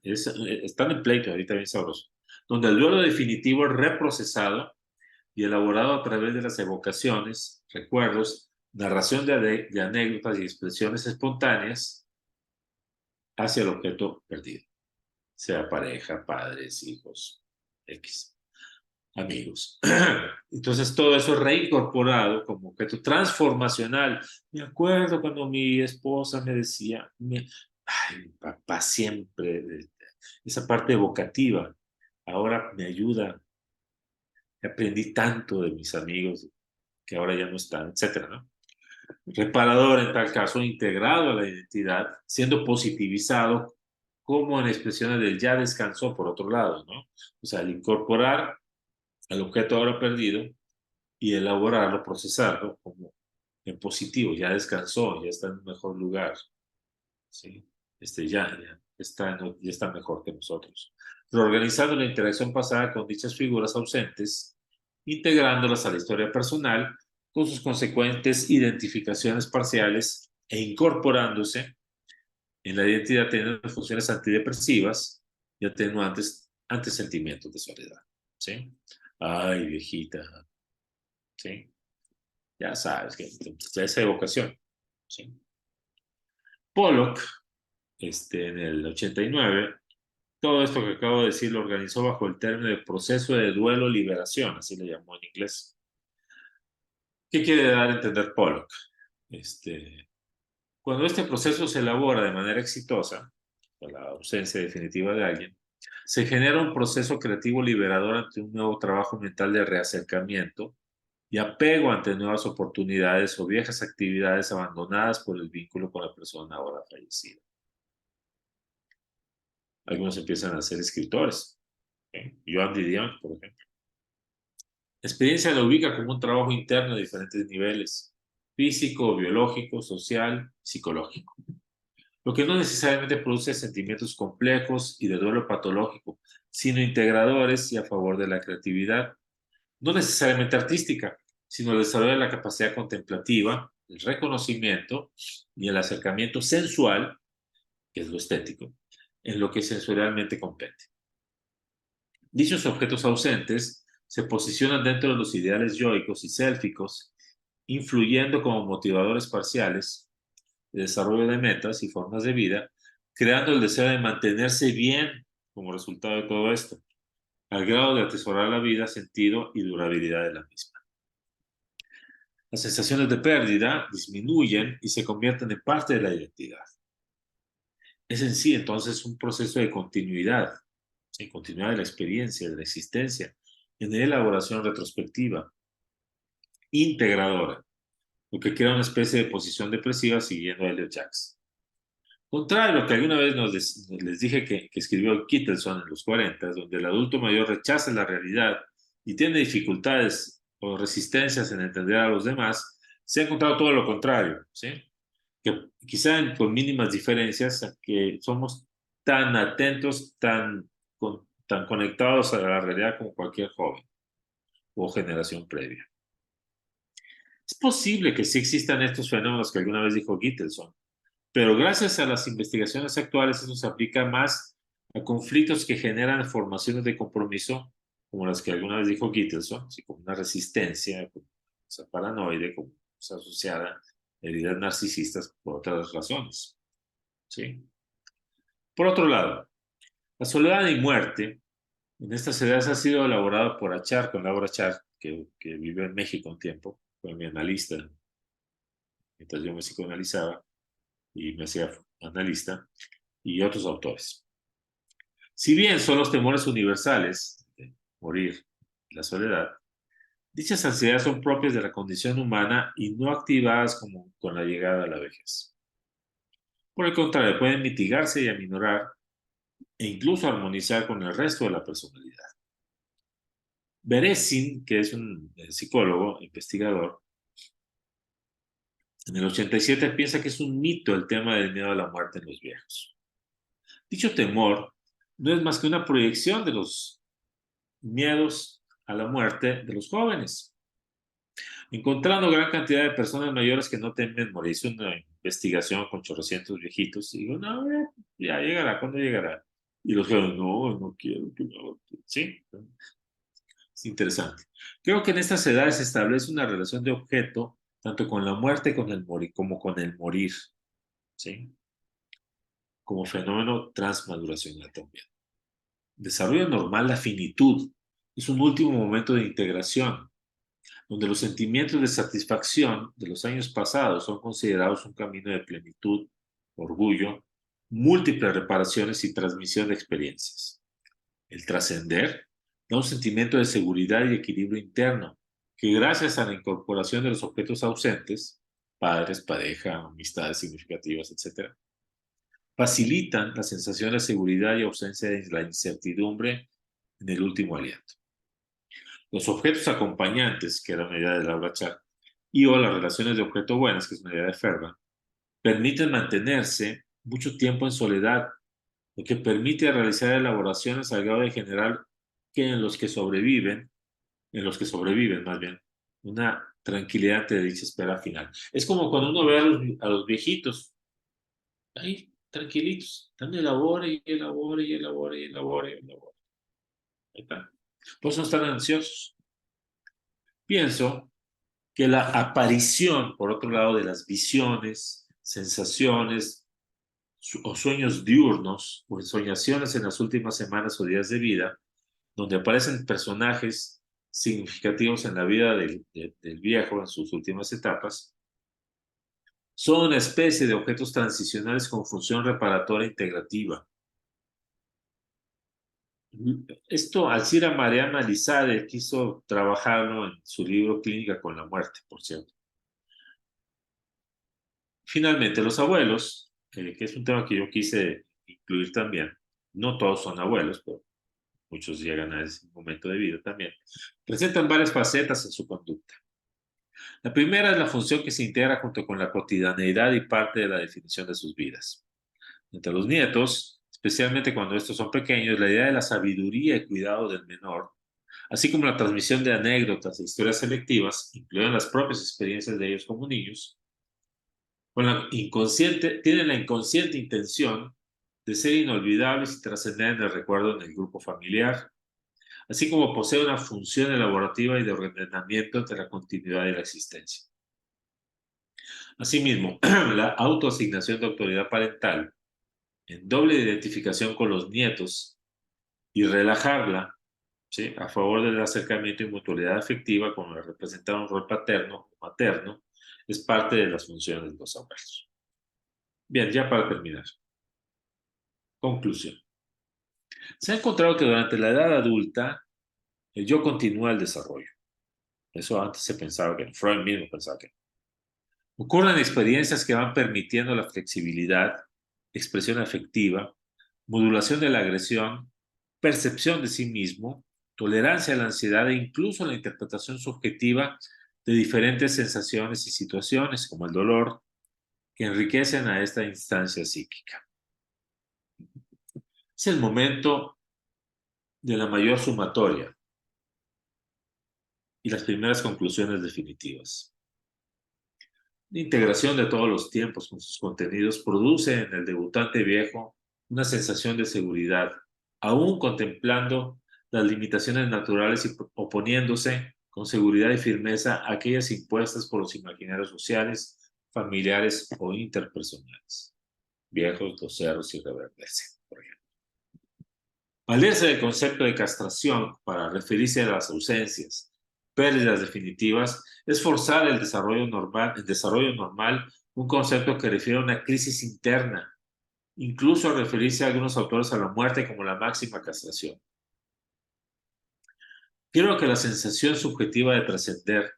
Speaker 2: están en pleito ahorita bien sabroso, donde el duelo definitivo es reprocesado y elaborado a través de las evocaciones, recuerdos, narración de anécdotas y expresiones espontáneas hacia el objeto perdido, sea pareja, padres, hijos, X, amigos. Entonces todo eso es reincorporado como objeto transformacional. Me acuerdo cuando mi esposa me decía, ay, mi papá siempre, esa parte evocativa, ahora me ayuda. Aprendí tanto de mis amigos que ahora ya no están, etcétera, ¿no? Reparador en tal caso, integrado a la identidad, siendo positivizado como en expresiones del ya descansó por otro lado, ¿no? O sea, al incorporar al objeto ahora perdido y elaborarlo, procesarlo como en positivo, ya descansó, ya está en un mejor lugar, ¿sí? Ya está mejor que nosotros. Reorganizando la interacción pasada con dichas figuras ausentes, integrándolas a la historia personal, con sus consecuentes identificaciones parciales e incorporándose en la identidad teniendo funciones antidepresivas y atenuantes ante sentimientos de soledad. ¿Sí? Ay, viejita. ¿Sí? Ya sabes que esa evocación. ¿Sí? Pollock, en el 89, todo esto que acabo de decir lo organizó bajo el término de proceso de duelo-liberación, así le llamó en inglés. ¿Qué quiere dar a entender Pollock? Cuando este proceso se elabora de manera exitosa, por la ausencia definitiva de alguien, se genera un proceso creativo liberador ante un nuevo trabajo mental de reacercamiento y apego ante nuevas oportunidades o viejas actividades abandonadas por el vínculo con la persona ahora fallecida. Algunos empiezan a ser escritores. Joan Didion, por ejemplo. La experiencia la ubica como un trabajo interno de diferentes niveles: físico, biológico, social, psicológico. Lo que no necesariamente produce sentimientos complejos y de duelo patológico, sino integradores y a favor de la creatividad, no necesariamente artística, sino el desarrollo de la capacidad contemplativa, el reconocimiento y el acercamiento sensual, que es lo estético, en lo que sensorialmente compete. Dichos objetos ausentes se posicionan dentro de los ideales yoicos y sélficos, influyendo como motivadores parciales de desarrollo de metas y formas de vida, creando el deseo de mantenerse bien como resultado de todo esto, al grado de atesorar la vida, sentido y durabilidad de la misma. Las sensaciones de pérdida disminuyen y se convierten en parte de la identidad. Es en sí entonces un proceso de continuidad, en continuidad de la experiencia, de la existencia, en la elaboración retrospectiva, integradora, lo que crea una especie de posición depresiva siguiendo a Elliot Jaques. Contrario a lo que alguna vez les dije que escribió Kittelson en los 40, donde el adulto mayor rechaza la realidad y tiene dificultades o resistencias en entender a los demás, se ha encontrado todo lo contrario, ¿sí? Que quizá con mínimas diferencias, a que somos tan atentos, tan conectados a la realidad como cualquier joven o generación previa. Es posible que sí existan estos fenómenos que alguna vez dijo Kittelson, pero gracias a las investigaciones actuales eso se aplica más a conflictos que generan formaciones de compromiso, como las que alguna vez dijo Kittelson, así como una resistencia, como esa paranoide, como esa asociada a heridas narcisistas por otras razones. ¿Sí? Por otro lado, la soledad y muerte en estas edades ha sido elaborado por Achar, con Laura Achar, que vivió en México un tiempo, fue mi analista, mientras yo me psicoanalizaba y me hacía analista, y otros autores. Si bien son los temores universales, de morir, la soledad, dichas ansiedades son propias de la condición humana y no activadas como con la llegada a la vejez. Por el contrario, pueden mitigarse y aminorar e incluso armonizar con el resto de la personalidad. Beresin, que es un psicólogo, investigador, en el 87 piensa que es un mito el tema del miedo a la muerte en los viejos. Dicho temor no es más que una proyección de los miedos a la muerte de los jóvenes, encontrando gran cantidad de personas mayores que no temen morir. Hice una investigación con chorrocientos viejitos y digo, no, ya llegará, ¿cuándo llegará? Y los jóvenes, no, no quiero que me aborten. Sí, es interesante. Creo que en estas edades se establece una relación de objeto tanto con la muerte como con el morir, ¿sí? Como fenómeno transmaduracional también. Desarrollo normal, la finitud es un último momento de integración, donde los sentimientos de satisfacción de los años pasados son considerados un camino de plenitud, orgullo, múltiples reparaciones y transmisión de experiencias. El trascender da un sentimiento de seguridad y equilibrio interno, que gracias a la incorporación de los objetos ausentes, padres, pareja, amistades significativas, etc., facilitan la sensación de seguridad y ausencia de la incertidumbre en el último aliento. Los objetos acompañantes, que era una idea de Laura Char, y o las relaciones de objeto buenas, que es una idea de Ferber, permiten mantenerse mucho tiempo en soledad, lo que permite realizar elaboraciones al grado de generar que en los que sobreviven más bien, una tranquilidad de dicha espera final. Es como cuando uno ve a los viejitos, ahí tranquilitos, están elabora y elabora y elabora y elabora y elabora. Ahí está. Pues no están ansiosos. Pienso que la aparición, por otro lado, de las visiones, sensaciones o sueños diurnos o ensoñaciones en las últimas semanas o días de vida, donde aparecen personajes significativos en la vida del viejo en sus últimas etapas, son una especie de objetos transicionales con función reparatoria integrativa. Esto Alcira Mariana Lizade quiso trabajarlo en su libro Clínica con la muerte, por cierto. Finalmente, los abuelos, que es un tema que yo quise incluir también, no todos son abuelos, pero muchos llegan a ese momento de vida también, presentan varias facetas en su conducta. La primera es la función que se integra junto con la cotidianeidad y parte de la definición de sus vidas. Entre los nietos, especialmente cuando estos son pequeños, la idea de la sabiduría y cuidado del menor, así como la transmisión de anécdotas e historias selectivas, incluidas las propias experiencias de ellos como niños, tienen la inconsciente intención de ser inolvidables y trascender en el recuerdo en el grupo familiar, así como posee una función elaborativa y de ordenamiento entre la continuidad y la existencia. Asimismo, la autoasignación de autoridad parental, en doble identificación con los nietos y relajarla, ¿sí?, a favor del acercamiento y mutualidad afectiva, como representar un rol paterno o materno, es parte de las funciones de los abuelos. Bien, ya para terminar. Conclusión. Se ha encontrado que durante la edad adulta el yo continúa el desarrollo. Eso antes se pensaba que no. Freud mismo pensaba que no. Ocurren experiencias que van permitiendo la flexibilidad, expresión afectiva, modulación de la agresión, percepción de sí mismo, tolerancia a la ansiedad e incluso la interpretación subjetiva de diferentes sensaciones y situaciones, como el dolor, que enriquecen a esta instancia psíquica. Es el momento de la mayor sumatoria y las primeras conclusiones definitivas. La integración de todos los tiempos con sus contenidos produce en el debutante viejo una sensación de seguridad, aún contemplando las limitaciones naturales y oponiéndose con seguridad y firmeza a aquellas impuestas por los imaginarios sociales, familiares o interpersonales. Viejos, doceros y reverdecer, por ejemplo. Valerse del concepto de castración para referirse a las ausencias, pérdidas definitivas, es forzar el desarrollo normal, un concepto que refiere a una crisis interna, incluso a referirse a algunos autores a la muerte como la máxima castración. Creo que la sensación subjetiva de trascender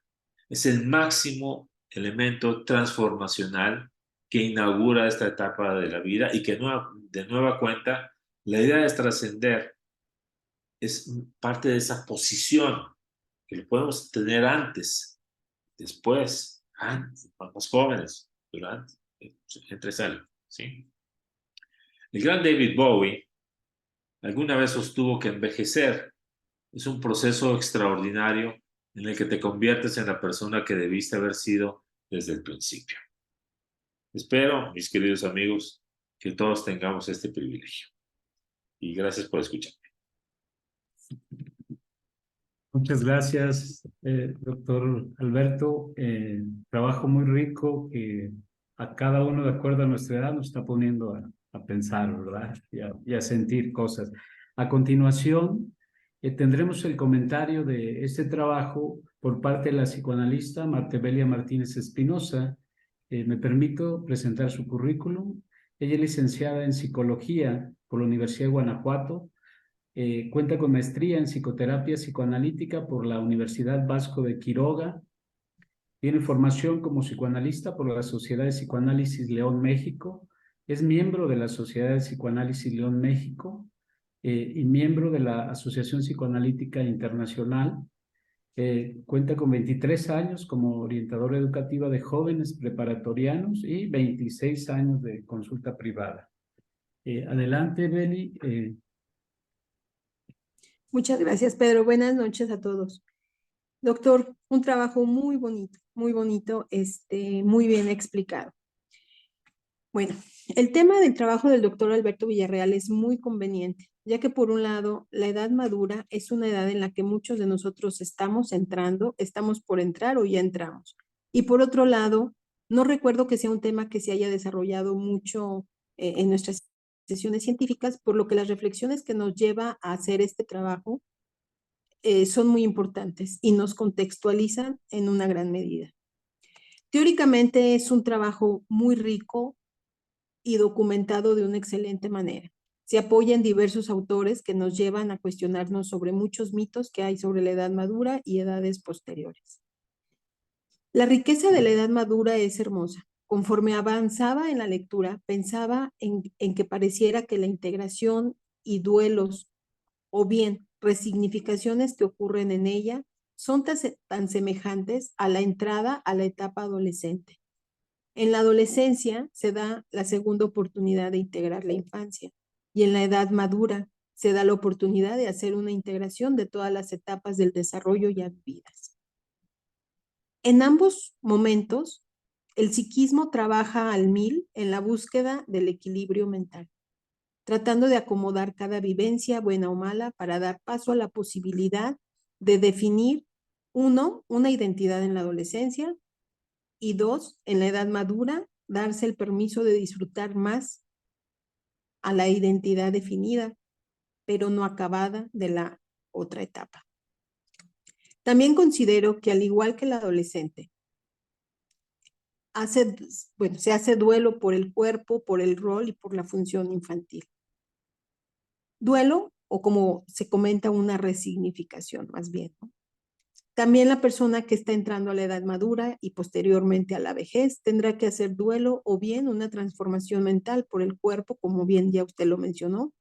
Speaker 2: es el máximo elemento transformacional que inaugura esta etapa de la vida y que de nueva cuenta la idea de trascender es parte de esa posición que lo podemos tener antes, después, antes, más jóvenes, durante, entre sal, ¿sí? El gran David Bowie alguna vez sostuvo que envejecer es un proceso extraordinario en el que te conviertes en la persona que debiste haber sido desde el principio. Espero, mis queridos amigos, que todos tengamos este privilegio. Y gracias por escuchar.
Speaker 1: Muchas gracias, doctor Alberto. Trabajo muy rico que a cada uno, de acuerdo a nuestra edad, nos está poniendo a pensar, ¿verdad? Y a sentir cosas. A continuación, tendremos el comentario de este trabajo por parte de la psicoanalista Martebelia Martínez Espinosa. Me permito presentar su currículum. Ella es licenciada en psicología por la Universidad de Guanajuato. Cuenta con maestría en psicoterapia psicoanalítica por la Universidad Vasco de Quiroga. Tiene formación como psicoanalista por la Sociedad de Psicoanálisis León México. Es miembro de la Sociedad de Psicoanálisis León México y miembro de la Asociación Psicoanalítica Internacional. Cuenta con 23 años como orientadora educativa de jóvenes preparatorianos y 26 años de consulta privada. Adelante, Beli.
Speaker 3: Muchas gracias, Pedro. Buenas noches a todos. Doctor, un trabajo muy bonito, muy bien explicado. Bueno, el tema del trabajo del doctor Alberto Villarreal es muy conveniente, ya que por un lado, la edad madura es una edad en la que muchos de nosotros estamos entrando, estamos por entrar o ya entramos. Y por otro lado, no recuerdo que sea un tema que se haya desarrollado mucho en nuestras sesiones científicas, por lo que las reflexiones que nos lleva a hacer este trabajo son muy importantes y nos contextualizan en una gran medida. Teóricamente es un trabajo muy rico y documentado de una excelente manera. Se apoya en diversos autores que nos llevan a cuestionarnos sobre muchos mitos que hay sobre la edad madura y edades posteriores. La riqueza de la edad madura es hermosa. Conforme avanzaba en la lectura, pensaba en que pareciera que la integración y duelos o bien resignificaciones que ocurren en ella son tan semejantes a la entrada a la etapa adolescente. En la adolescencia se da la segunda oportunidad de integrar la infancia y en la edad madura se da la oportunidad de hacer una integración de todas las etapas del desarrollo ya vividas. En ambos momentos, el psiquismo trabaja al 1000 en la búsqueda del equilibrio mental, tratando de acomodar cada vivencia, buena o mala, para dar paso a la posibilidad de definir, uno, una identidad en la adolescencia, y dos, en la edad madura, darse el permiso de disfrutar más a la identidad definida, pero no acabada de la otra etapa. También considero que al igual que el adolescente, se hace duelo por el cuerpo, por el rol y por la función infantil. Duelo, o como se comenta, una resignificación más bien, ¿no? También la persona que está entrando a la edad madura y posteriormente a la vejez tendrá que hacer duelo o bien una transformación mental por el cuerpo, como bien ya usted lo mencionó.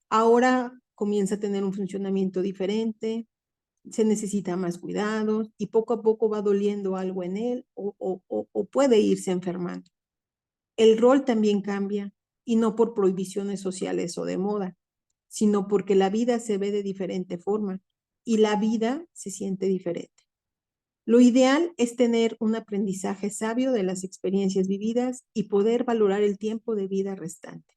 Speaker 3: Ahora comienza a tener un funcionamiento diferente, se necesita más cuidados y poco a poco va doliendo algo en él o puede irse enfermando. El rol también cambia y no por prohibiciones sociales o de moda, sino porque la vida se ve de diferente forma y la vida se siente diferente. Lo ideal es tener un aprendizaje sabio de las experiencias vividas y poder valorar el tiempo de vida restante.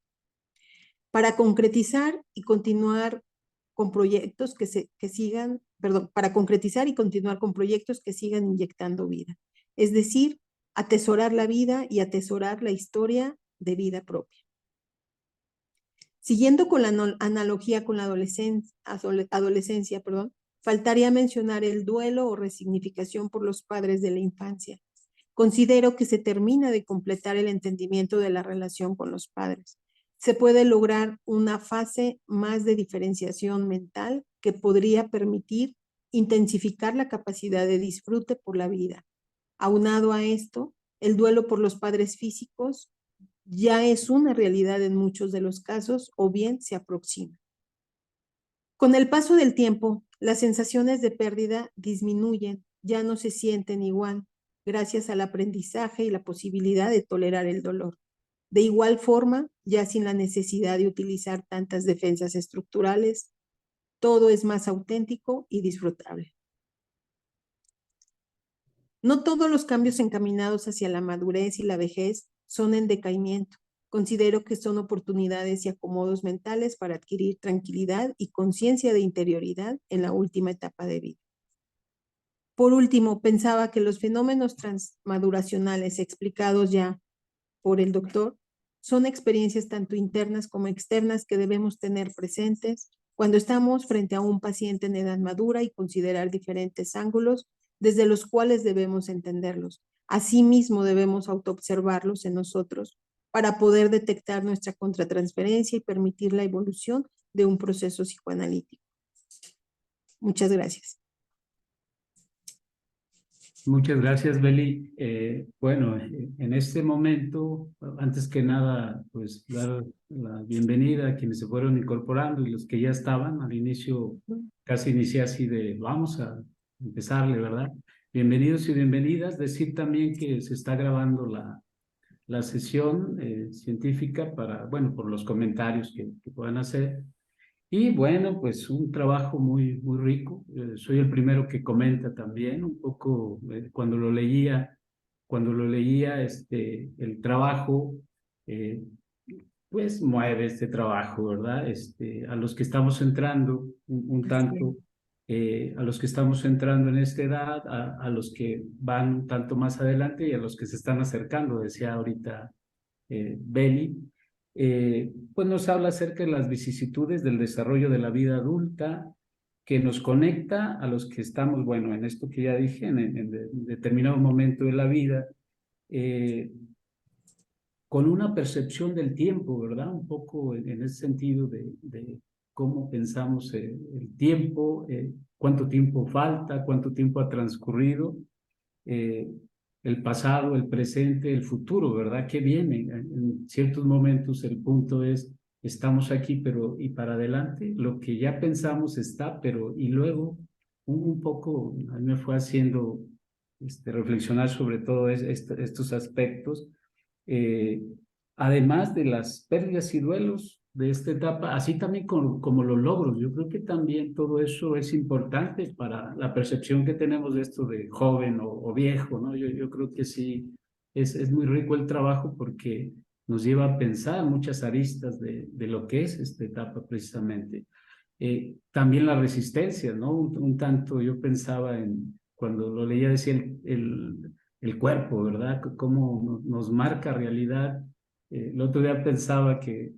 Speaker 3: Para concretizar y continuar con proyectos para concretizar y continuar con proyectos que sigan inyectando vida. Es decir, atesorar la vida y atesorar la historia de vida propia. Siguiendo con la analogía con la adolescencia, faltaría mencionar el duelo o resignificación por los padres de la infancia. Considero que se termina de completar el entendimiento de la relación con los padres. Se puede lograr una fase más de diferenciación mental que podría permitir intensificar la capacidad de disfrute por la vida. Aunado a esto, el duelo por los padres físicos ya es una realidad en muchos de los casos o bien se aproxima. Con el paso del tiempo, las sensaciones de pérdida disminuyen, ya no se sienten igual, gracias al aprendizaje y la posibilidad de tolerar el dolor. De igual forma, ya sin la necesidad de utilizar tantas defensas estructurales, todo es más auténtico y disfrutable. No todos los cambios encaminados hacia la madurez y la vejez son en decaimiento. Considero que son oportunidades y acomodos mentales para adquirir tranquilidad y conciencia de interioridad en la última etapa de vida. Por último, pensaba que los fenómenos transmaduracionales explicados ya por el doctor son experiencias tanto internas como externas que debemos tener presentes cuando estamos frente a un paciente en edad madura y considerar diferentes ángulos desde los cuales debemos entenderlos. Asimismo, debemos autoobservarlos en nosotros para poder detectar nuestra contratransferencia y permitir la evolución de un proceso psicoanalítico. Muchas gracias.
Speaker 1: Muchas gracias, Beli. Bueno, en este momento, antes que nada, pues dar la bienvenida a quienes se fueron incorporando y los que ya estaban. Al inicio, casi inicié así de, vamos a empezarle, ¿verdad? Bienvenidos y bienvenidas. Decir también que se está grabando la sesión científica para, bueno, por los comentarios que puedan hacer. Y bueno, pues un trabajo muy, muy rico. Soy el primero que comenta también un poco cuando lo leía el trabajo, pues mueve este trabajo, ¿verdad? A los que estamos entrando un tanto, a los que estamos entrando en esta edad, a los que van un tanto más adelante y a los que se están acercando, decía ahorita Beli. Pues nos habla acerca de las vicisitudes del desarrollo de la vida adulta, que nos conecta a los que estamos, bueno, en esto que ya dije, en determinado momento de la vida, con una percepción del tiempo, ¿verdad? Un poco en ese sentido de cómo pensamos el tiempo, cuánto tiempo falta, cuánto tiempo ha transcurrido, el pasado, el presente, el futuro, ¿verdad? ¿Qué viene? En ciertos momentos el punto es estamos aquí, pero y para adelante, lo que ya pensamos está, pero y luego un poco, a mí me fue haciendo reflexionar sobre todo estos aspectos, eh, además de las pérdidas y duelos de esta etapa, así también como los logros. Yo creo que también todo eso es importante para la percepción que tenemos de esto de joven o viejo, ¿no? Yo creo que sí, es muy rico el trabajo porque nos lleva a pensar muchas aristas de lo que es esta etapa precisamente. También la resistencia, ¿no? Un tanto yo pensaba cuando lo leía, decía el cuerpo, ¿verdad? Cómo nos marca realidad. El otro día pensaba que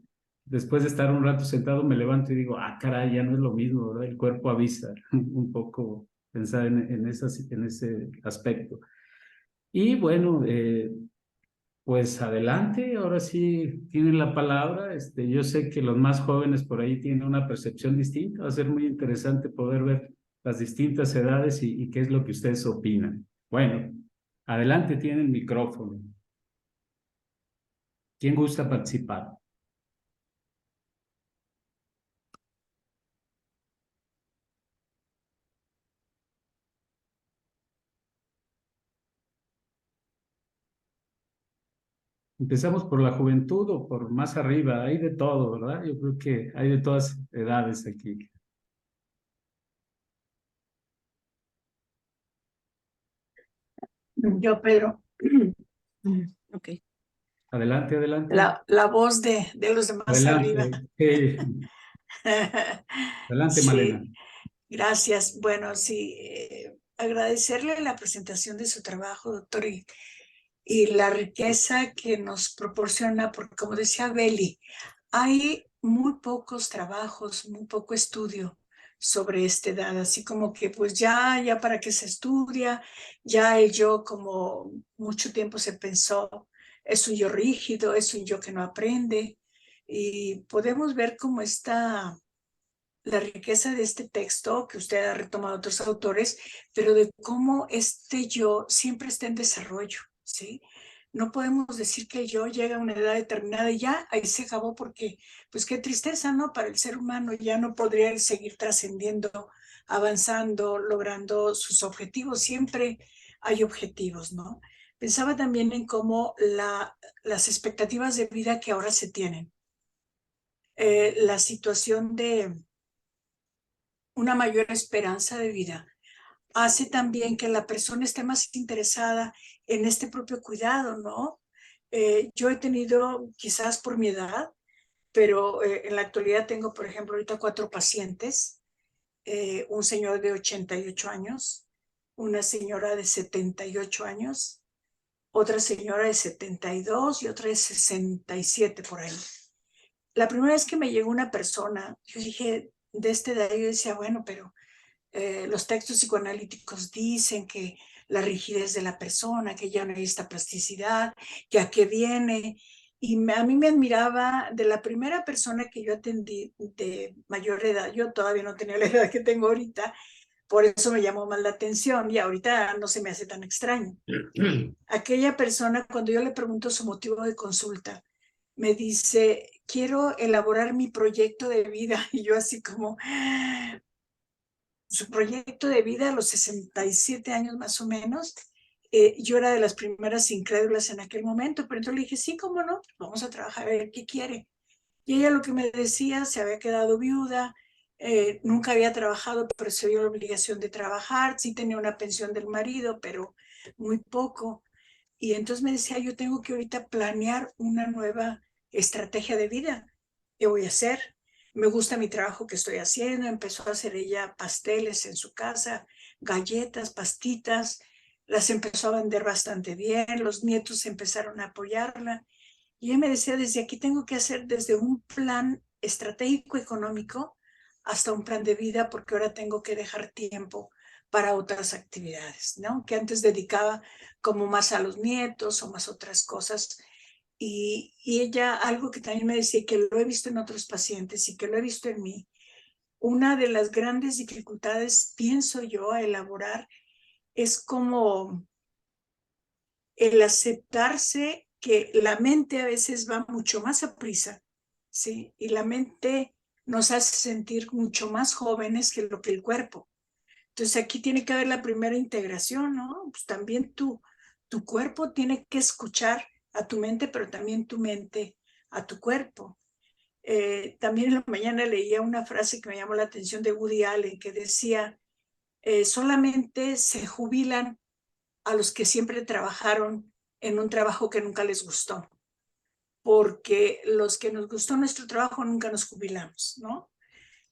Speaker 1: después de estar un rato sentado me levanto y digo, ah, caray, ya no es lo mismo, ¿verdad? El cuerpo avisa, un poco pensar en ese aspecto. Y bueno, pues adelante, ahora sí tienen la palabra. Yo sé que los más jóvenes por ahí tienen una percepción distinta. Va a ser muy interesante poder ver las distintas edades y qué es lo que ustedes opinan. Bueno, adelante tienen el micrófono. ¿Quién gusta participar? Empezamos por la juventud o por más arriba. Hay de todo, ¿verdad? Yo creo que hay de todas edades aquí.
Speaker 4: Yo, Pedro.
Speaker 3: Ok.
Speaker 1: Adelante, adelante.
Speaker 4: La voz de los demás arriba.
Speaker 1: Adelante. Adelante, Malena.
Speaker 4: Sí, gracias. Bueno, sí, agradecerle la presentación de su trabajo, doctor, y la riqueza que nos proporciona, porque como decía Beli, hay muy pocos trabajos, muy poco estudio sobre esta edad, así como que pues ya para qué se estudia, ya el yo como mucho tiempo se pensó, es un yo rígido, es un yo que no aprende, y podemos ver cómo está la riqueza de este texto que usted ha retomado otros autores, pero de cómo este yo siempre está en desarrollo, ¿sí? No podemos decir que el yo llega a una edad determinada y ya ahí se acabó porque, pues qué tristeza, ¿no? Para el ser humano ya no podría seguir trascendiendo, avanzando, logrando sus objetivos. Siempre hay objetivos, ¿no? Pensaba también en cómo las expectativas de vida que ahora se tienen, la situación de una mayor esperanza de vida hace también que la persona esté más interesada en este propio cuidado, ¿no? Yo he tenido, quizás por mi edad, pero en la actualidad tengo, por ejemplo, ahorita 4 pacientes, un señor de 88 años, una señora de 78 años, otra señora de 72 y otra de 67 por ahí. La primera vez que me llegó una persona, yo dije, de esta edad, yo decía, bueno, pero los textos psicoanalíticos dicen que la rigidez de la persona, que ya no hay esta plasticidad, que a qué viene. Y a mí me admiraba de la primera persona que yo atendí de mayor edad. Yo todavía no tenía la edad que tengo ahorita, por eso me llamó más la atención y ahorita no se me hace tan extraño. Aquella persona, cuando yo le pregunto su motivo de consulta, me dice, quiero elaborar mi proyecto de vida. Y yo así como, su proyecto de vida a los 67 años más o menos. Yo era de las primeras incrédulas en aquel momento, pero entonces le dije, sí, cómo no, vamos a trabajar a ver qué quiere. Y ella lo que me decía, se había quedado viuda, nunca había trabajado, pero se vio la obligación de trabajar, sí tenía una pensión del marido, pero muy poco. Y entonces me decía, yo tengo que ahorita planear una nueva estrategia de vida. ¿Qué voy a hacer? Me gusta mi trabajo que estoy haciendo. Empezó a hacer ella pasteles en su casa, galletas, pastitas. Las empezó a vender bastante bien. Los nietos empezaron a apoyarla. Y ella me decía, desde aquí tengo que hacer desde un plan estratégico económico hasta un plan de vida, porque ahora tengo que dejar tiempo para otras actividades, ¿no? Que antes dedicaba como más a los nietos o más otras cosas. Y ella, algo que también me decía, que lo he visto en otros pacientes y que lo he visto en mí, una de las grandes dificultades, pienso yo, a elaborar es como el aceptarse que la mente a veces va mucho más a prisa ¿sí? Y la mente nos hace sentir mucho más jóvenes que lo que el cuerpo. Entonces aquí tiene que haber la primera integración, ¿no? Pues también tu cuerpo tiene que escuchar a tu mente, pero también tu mente a tu cuerpo. También en la mañana leía una frase que me llamó la atención de Woody Allen, que decía, solamente se jubilan a los que siempre trabajaron en un trabajo que nunca les gustó, porque los que nos gustó nuestro trabajo nunca nos jubilamos, ¿no?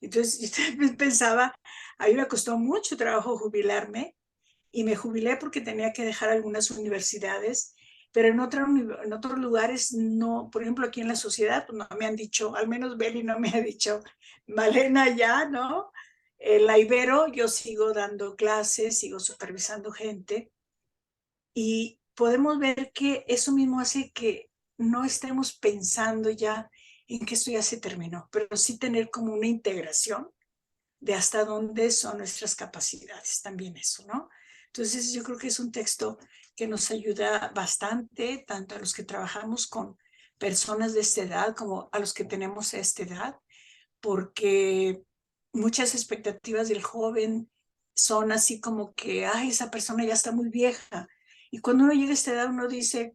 Speaker 4: Entonces yo pensaba, a mí me costó mucho trabajo jubilarme y me jubilé porque tenía que dejar algunas universidades, pero en otros lugares no, por ejemplo aquí en la sociedad, pues no me han dicho, al menos Beli no me ha dicho, Malena ya, ¿no? En la Ibero yo sigo dando clases, sigo supervisando gente y podemos ver que eso mismo hace que no estemos pensando ya en que esto ya se terminó, pero sí tener como una integración de hasta dónde son nuestras capacidades, también eso, ¿no? Entonces yo creo que es un texto que nos ayuda bastante, tanto a los que trabajamos con personas de esta edad como a los que tenemos esta edad, porque muchas expectativas del joven son así como que, ay, esa persona ya está muy vieja. Y cuando uno llega a esta edad, uno dice,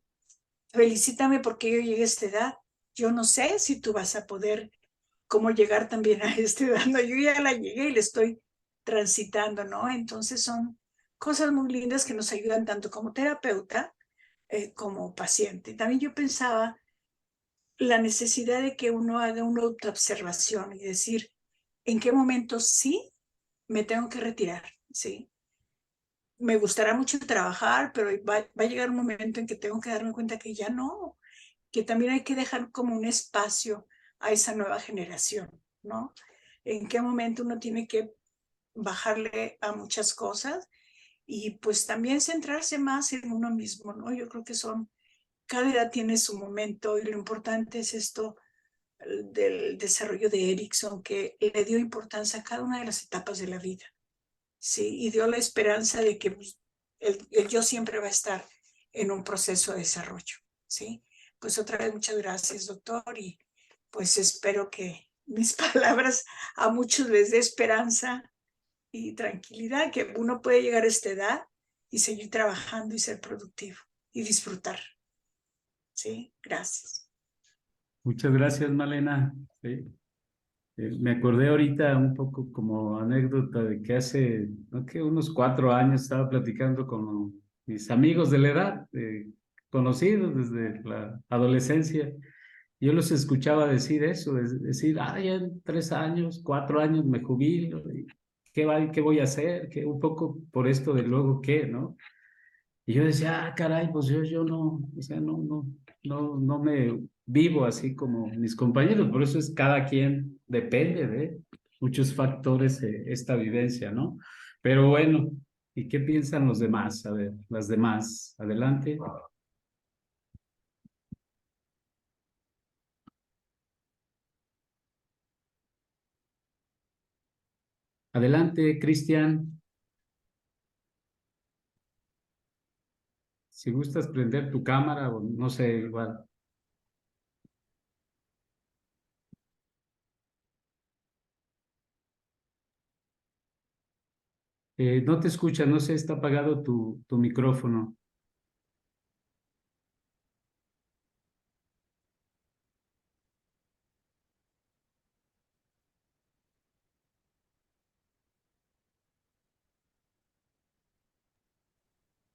Speaker 4: felicítame porque yo llegué a esta edad. Yo no sé si tú vas a poder cómo llegar también a esta edad. No, yo ya la llegué y le estoy transitando, ¿no? Entonces son cosas muy lindas que nos ayudan tanto como terapeuta como paciente. También yo pensaba la necesidad de que uno haga una autoobservación y decir, ¿en qué momento sí me tengo que retirar? ¿Sí? Me gustará mucho trabajar, pero va a llegar un momento en que tengo que darme cuenta que ya no, que también hay que dejar como un espacio a esa nueva generación, ¿no? En qué momento uno tiene que bajarle a muchas cosas y pues también centrarse más en uno mismo, ¿no? Yo creo que cada edad tiene su momento y lo importante es esto del desarrollo de Erickson, que le dio importancia a cada una de las etapas de la vida, ¿sí? Y dio la esperanza de que pues, el yo siempre va a estar en un proceso de desarrollo, ¿sí? Pues otra vez muchas gracias, doctor, y pues espero que mis palabras a muchos les dé esperanza y tranquilidad, que uno puede llegar a esta edad y seguir trabajando y ser productivo y disfrutar, ¿sí? Gracias.
Speaker 1: Muchas gracias, Malena. Sí. Me acordé ahorita un poco como anécdota de que hace, no que unos 4 años estaba platicando con mis amigos de la edad, conocidos desde la adolescencia. Yo los escuchaba decir eso, decir, ya en 3 años, 4 años me jubilo, y ¿qué voy a hacer? Que un poco por esto de luego qué, ¿no? Y yo decía, caray, pues yo no, o sea, no me vivo así como mis compañeros, por eso es cada quien depende de muchos factores esta vivencia, ¿no? Pero bueno, ¿y qué piensan los demás? A ver, las demás, adelante. Adelante, Cristian. Si gustas prender tu cámara o no sé, igual. No te escucha, no sé, está apagado tu micrófono.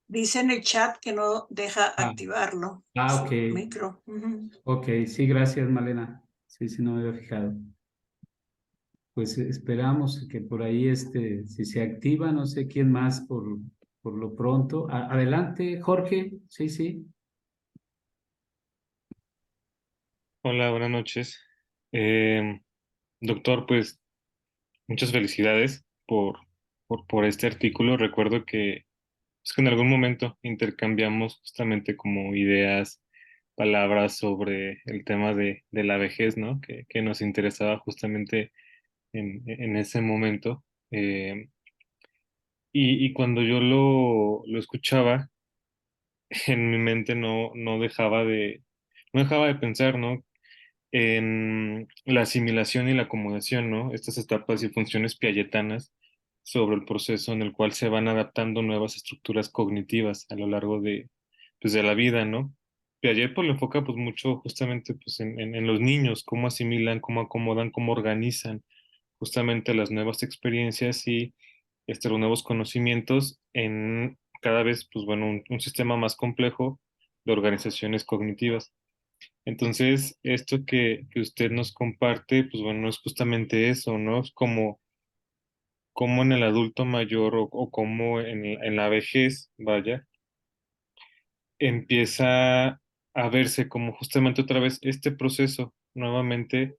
Speaker 4: Dice en el chat que no deja
Speaker 1: Ah,
Speaker 4: activarlo,
Speaker 1: ok,
Speaker 4: su micro.
Speaker 1: ok, sí, gracias, Malena. Sí, sí, no me había fijado. Pues esperamos que por ahí, si se activa, no sé quién más por lo pronto. Adelante, Jorge. Sí, sí.
Speaker 5: Hola, buenas noches. Doctor, pues muchas felicidades por este artículo. Recuerdo que, es que en algún momento intercambiamos justamente como ideas, palabras sobre el tema de la vejez, ¿no? Que nos interesaba justamente en ese momento. Y cuando yo lo escuchaba, en mi mente no dejaba de pensar, ¿no? en la asimilación y la acomodación, ¿no? Estas etapas y funciones piagetanas sobre el proceso en el cual se van adaptando nuevas estructuras cognitivas a lo largo de, pues, de la vida, ¿no? Piaget pues lo enfoca pues mucho justamente pues en los niños, cómo asimilan, cómo acomodan, cómo organizan justamente las nuevas experiencias y los nuevos conocimientos en cada vez pues bueno un sistema más complejo de organizaciones cognitivas. Entonces, esto que usted nos comparte, pues bueno, es justamente eso, ¿no? Es como en el adulto mayor o como en la vejez, vaya, empieza a verse como justamente otra vez este proceso nuevamente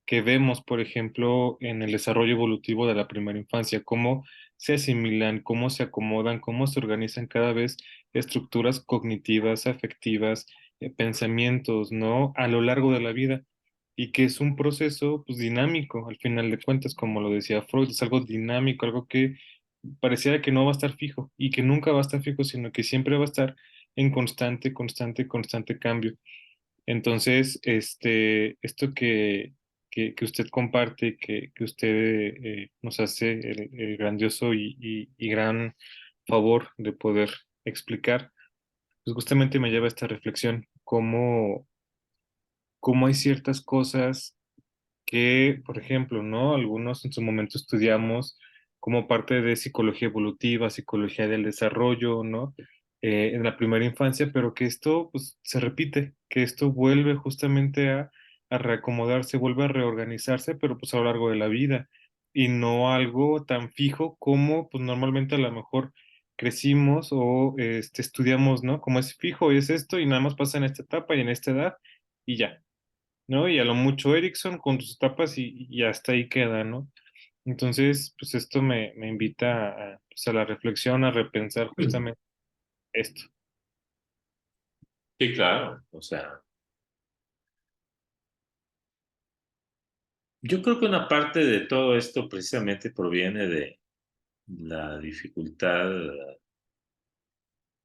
Speaker 5: que vemos, por ejemplo, en el desarrollo evolutivo de la primera infancia, cómo se asimilan, cómo se acomodan, cómo se organizan cada vez estructuras cognitivas, afectivas, pensamientos, ¿no? A lo largo de la vida. Y que es un proceso, pues, dinámico, al final de cuentas, como lo decía Freud, es algo dinámico, algo que pareciera que no va a estar fijo y que nunca va a estar fijo, sino que siempre va a estar en constante cambio. Entonces, esto que usted comparte, que usted nos hace el grandioso y gran favor de poder explicar, pues justamente me lleva a esta reflexión, cómo hay ciertas cosas que, por ejemplo, ¿no? Algunos en su momento estudiamos como parte de psicología evolutiva, psicología del desarrollo, ¿no? En la primera infancia, pero que esto pues, se repite, que esto vuelve justamente a reacomodarse, vuelve a reorganizarse, pero pues a lo largo de la vida, y no algo tan fijo como pues normalmente a lo mejor crecimos o estudiamos, ¿no? Como es fijo, es esto, y nada más pasa en esta etapa y en esta edad, y ya. ¿No? Y a lo mucho Erickson con sus etapas y hasta ahí queda, ¿no? Entonces, pues esto me invita pues, a la reflexión, a repensar justamente esto.
Speaker 2: Sí, claro. O sea, yo creo que una parte de todo esto precisamente proviene de la dificultad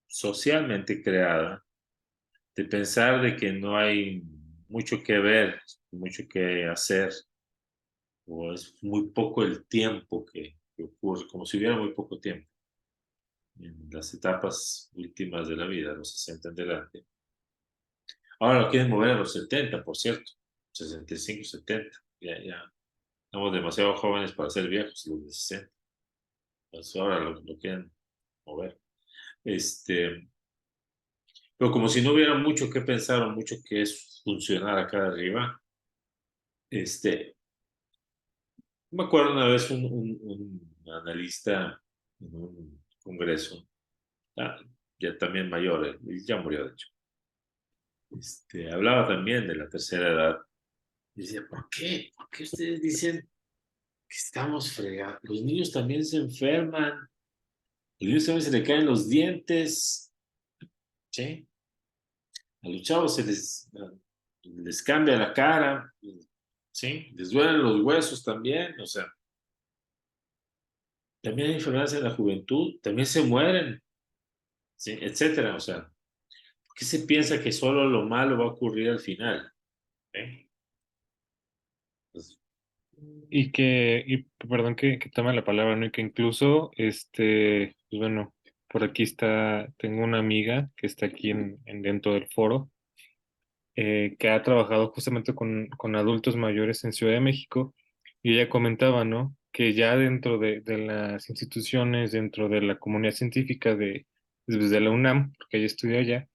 Speaker 2: socialmente creada de pensar de que no hay mucho que ver, mucho que hacer, o es muy poco el tiempo que ocurre, como si hubiera muy poco tiempo en las etapas últimas de la vida, los 60 en adelante. Ahora lo quieren mover a los 70, por cierto, 65, 70. Ya estamos demasiado jóvenes para ser viejos, los de 60. Pues ahora lo quieren mover. Pero como si no hubiera mucho que pensar o mucho que es funcionar acá arriba. Me acuerdo una vez un analista en un congreso, ah, ya también mayor, él ya murió de hecho, hablaba también de la tercera edad. Y decía, ¿por qué? ¿Por qué ustedes dicen que estamos fregados? Los niños también se enferman, los niños también se le caen los dientes, ¿sí? A los chavos les cambia la cara, ¿sí? Les duelen los huesos también, o sea, también hay enfermedades en la juventud, también se mueren, ¿sí? Etcétera, o sea, ¿por qué se piensa que solo lo malo va a ocurrir al final? ¿Eh? Pues,
Speaker 5: Y perdón que tome la palabra, ¿no? Y que incluso, pues bueno, por aquí tengo una amiga que está aquí dentro del foro, que ha trabajado justamente con adultos mayores en Ciudad de México, y ella comentaba, ¿no? Que ya dentro de las instituciones, dentro de la comunidad científica desde la UNAM, porque ella estudió allá,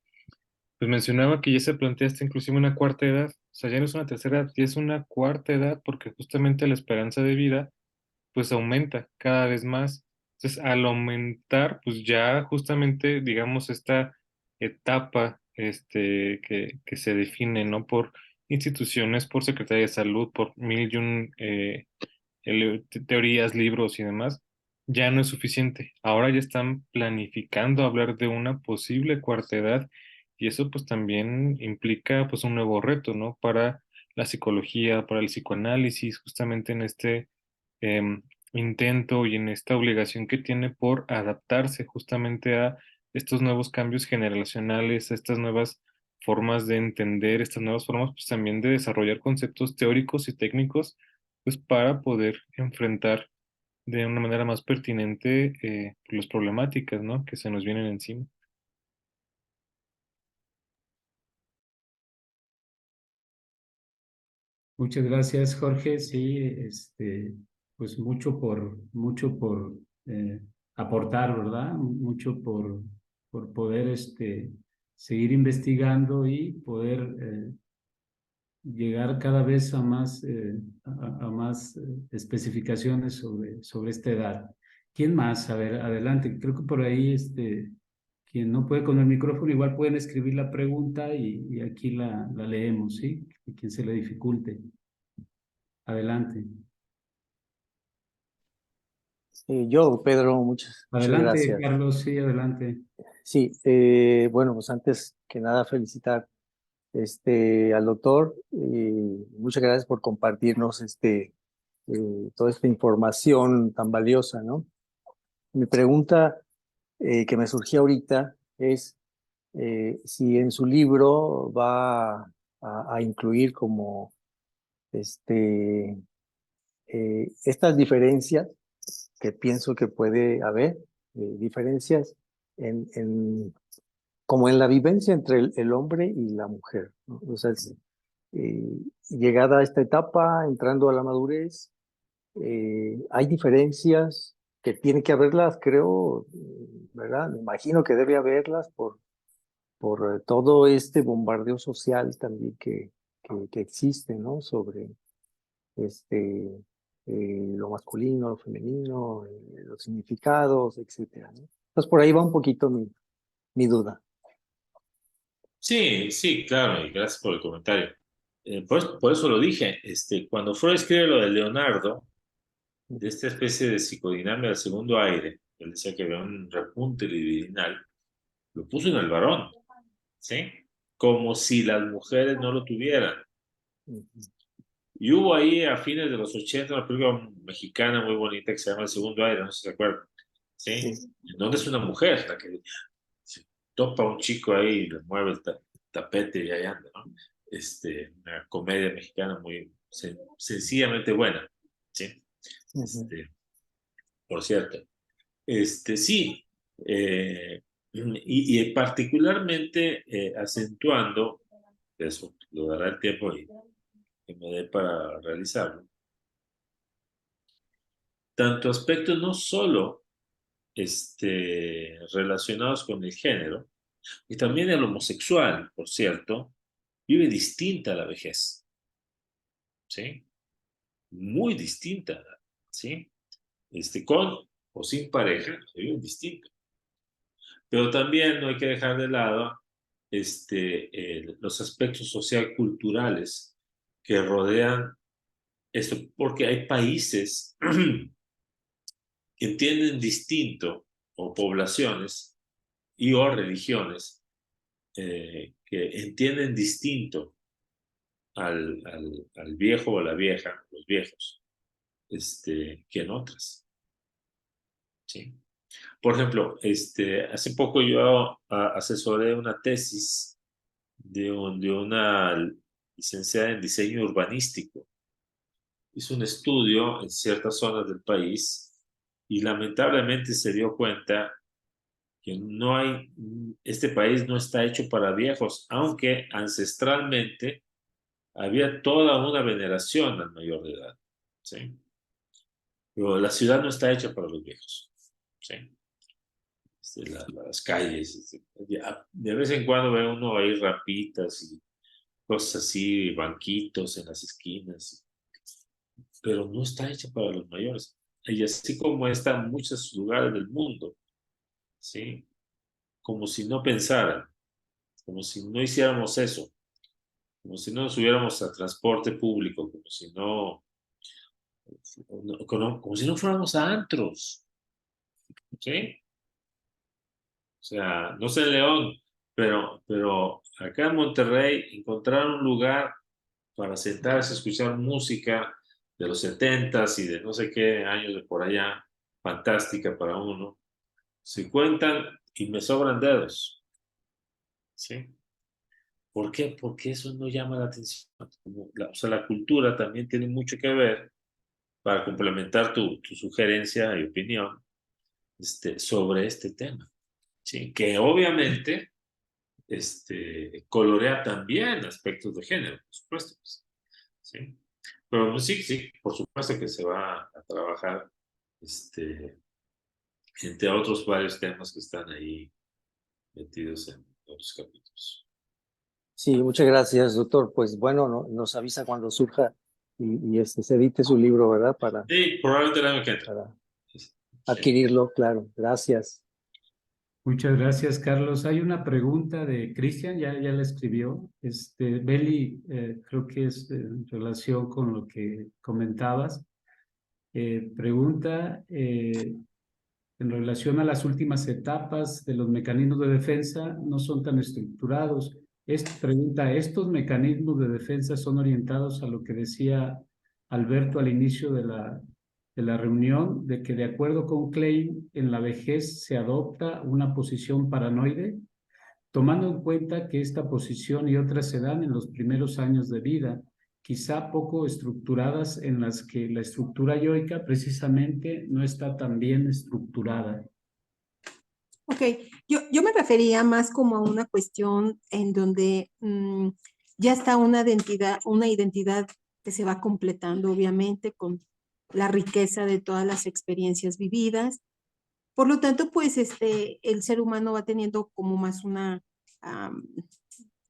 Speaker 5: pues mencionaba que ya se plantea hasta inclusive una cuarta edad, o sea, ya no es una tercera edad, ya es una cuarta edad, porque justamente la esperanza de vida pues aumenta cada vez más. Entonces, al aumentar, pues ya justamente, digamos, esta etapa que se define, ¿no? Por instituciones, por Secretaría de Salud, por mil y un teorías, libros y demás, ya no es suficiente. Ahora ya están planificando hablar de una posible cuarta edad y eso pues también implica pues un nuevo reto, ¿no? Para la psicología, para el psicoanálisis, justamente en este intento y en esta obligación que tiene por adaptarse justamente a estos nuevos cambios generacionales, a estas nuevas formas de entender estas nuevas formas, pues también de desarrollar conceptos teóricos y técnicos, pues para poder enfrentar de una manera más pertinente las problemáticas, ¿no? Que se nos vienen encima.
Speaker 1: Muchas gracias, Jorge. Sí, pues mucho por aportar, ¿verdad? Mucho por poder seguir investigando y poder llegar cada vez a más, a más especificaciones sobre esta edad. ¿Quién más? A ver, adelante. Creo que por ahí, quien no puede con el micrófono, igual pueden escribir la pregunta y aquí la leemos, ¿sí? Y quien se le dificulte. Adelante.
Speaker 6: Yo, Pedro, muchas
Speaker 1: Adelante,
Speaker 6: gracias.
Speaker 1: Carlos, sí, adelante.
Speaker 6: Sí, bueno, pues antes que nada felicitar al doctor y muchas gracias por compartirnos toda esta información tan valiosa, ¿no? Mi pregunta que me surgió ahorita es si en su libro va a incluir como estas diferencias que pienso que puede haber, diferencias en como en la vivencia entre el hombre y la mujer, ¿no? O sea, llegada a esta etapa, entrando a la madurez, hay diferencias que tiene que haberlas, creo, ¿verdad? Me imagino que debe haberlas por todo este bombardeo social también que existe, ¿no? Sobre lo masculino, lo femenino, los significados, etcétera, ¿no? Entonces por ahí va un poquito mi duda.
Speaker 2: Sí, sí, claro, y gracias por el comentario. Por eso lo dije, cuando Freud escribe lo de Leonardo, de esta especie de psicodinamia del segundo aire, él decía que había un repunte libidinal, lo puso en el varón, ¿sí? Como si las mujeres no lo tuvieran. Y hubo ahí a fines de los 80 una película mexicana muy bonita que se llama El segundo aire, no sé si se acuerdan, ¿sí?
Speaker 6: Sí.
Speaker 2: En donde es una mujer la que se topa a un chico ahí y le mueve el tapete y ahí anda, ¿no? Una comedia mexicana muy sencillamente buena, ¿sí?
Speaker 6: Ujú.
Speaker 2: Por cierto. Sí, y particularmente acentuando, eso lo dará el tiempo y que me dé para realizarlo, tanto aspectos no solo relacionados con el género, y también el homosexual, por cierto, vive distinta a la vejez, ¿sí? Muy distinta, ¿sí? Con o sin pareja, viven distinto. Pero también no hay que dejar de lado los aspectos social-culturales que rodean esto, porque hay países que entienden distinto, o poblaciones y o religiones que entienden distinto al viejo o a la vieja, los viejos, que en otras, ¿sí? Por ejemplo, hace poco yo asesoré una tesis de una licenciada en diseño urbanístico. Hizo un estudio en ciertas zonas del país y lamentablemente se dio cuenta que este país no está hecho para viejos, aunque ancestralmente había toda una veneración al mayor de edad, ¿sí? Pero la ciudad no está hecha para los viejos, ¿sí? Las calles, de vez en cuando ve uno ahí rapitas y cosas así, banquitos en las esquinas, pero no está hecha para los mayores. Y así como está en muchos lugares del mundo, ¿sí? Como si no pensaran, como si no hiciéramos eso, como si no nos subiéramos a transporte público, como si no fuéramos a antros, ¿sí? O sea, no sé en León, pero acá en Monterrey encontrar un lugar para sentarse a escuchar música de los 70s y de no sé qué años de por allá, fantástica para uno, se cuentan y me sobran dedos, ¿sí? ¿Por qué? Porque eso no llama la atención. O sea, la cultura también tiene mucho que ver para complementar tu sugerencia y opinión sobre este tema, ¿sí? Que obviamente colorea también aspectos de género, por supuesto, pues, ¿sí? Pero pues, sí, sí, por supuesto que se va a trabajar entre otros varios temas que están ahí metidos en otros capítulos.
Speaker 6: Sí, muchas gracias, doctor. Pues bueno, nos avisa cuando surja y se edite su libro, ¿verdad?
Speaker 2: Sí, probablemente el año que entra.
Speaker 6: Para
Speaker 2: Sí.
Speaker 6: adquirirlo, claro. Gracias.
Speaker 1: Muchas gracias, Carlos. Hay una pregunta de Cristian, ya la escribió. Beli, creo que es en relación con lo que comentabas. Pregunta en relación a las últimas etapas de los mecanismos de defensa, no son tan estructurados. Pregunta, ¿estos mecanismos de defensa son orientados a lo que decía Alberto al inicio de la reunión, de que de acuerdo con Klein, en la vejez se adopta una posición paranoide, tomando en cuenta que esta posición y otras se dan en los primeros años de vida, quizá poco estructuradas, en las que la estructura yoica precisamente no está tan bien estructurada?
Speaker 3: Ok, yo me refería más como a una cuestión en donde ya está una identidad que se va completando, obviamente, con la riqueza de todas las experiencias vividas. Por lo tanto, pues el ser humano va teniendo como más una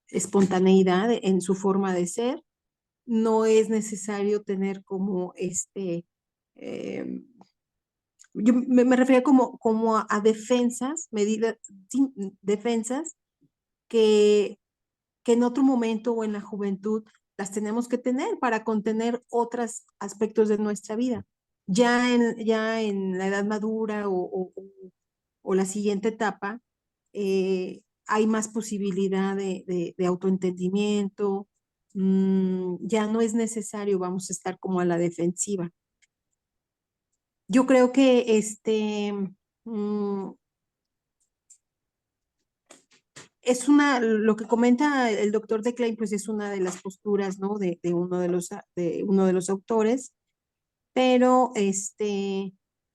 Speaker 3: espontaneidad en su forma de ser. No es necesario tener como eh, yo me refería como a defensas, medidas, sí, defensas que, que en otro momento o en la juventud las tenemos que tener para contener otros aspectos de nuestra vida. Ya en la edad madura o la siguiente etapa, hay más posibilidad de autoentendimiento. Ya no es necesario, vamos a estar como a la defensiva. Yo creo que lo que comenta el doctor de Klein, pues es una de las posturas, ¿no? De uno de los autores, pero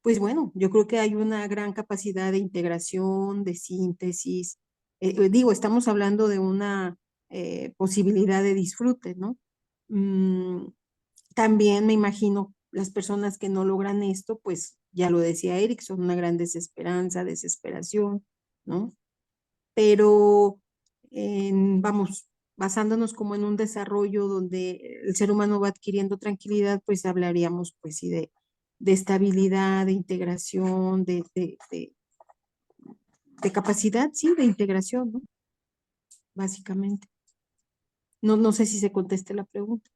Speaker 3: pues bueno, yo creo que hay una gran capacidad de integración, de síntesis. Digo, estamos hablando de una posibilidad de disfrute, ¿no? Mm, También me imagino las personas que no logran esto, pues ya lo decía Eric, son una gran desesperanza, desesperación, ¿no? Pero vamos, basándonos como en un desarrollo donde el ser humano va adquiriendo tranquilidad, pues hablaríamos pues sí de estabilidad, de integración, de capacidad, sí, de integración, ¿no? Básicamente. No sé si se conteste la pregunta.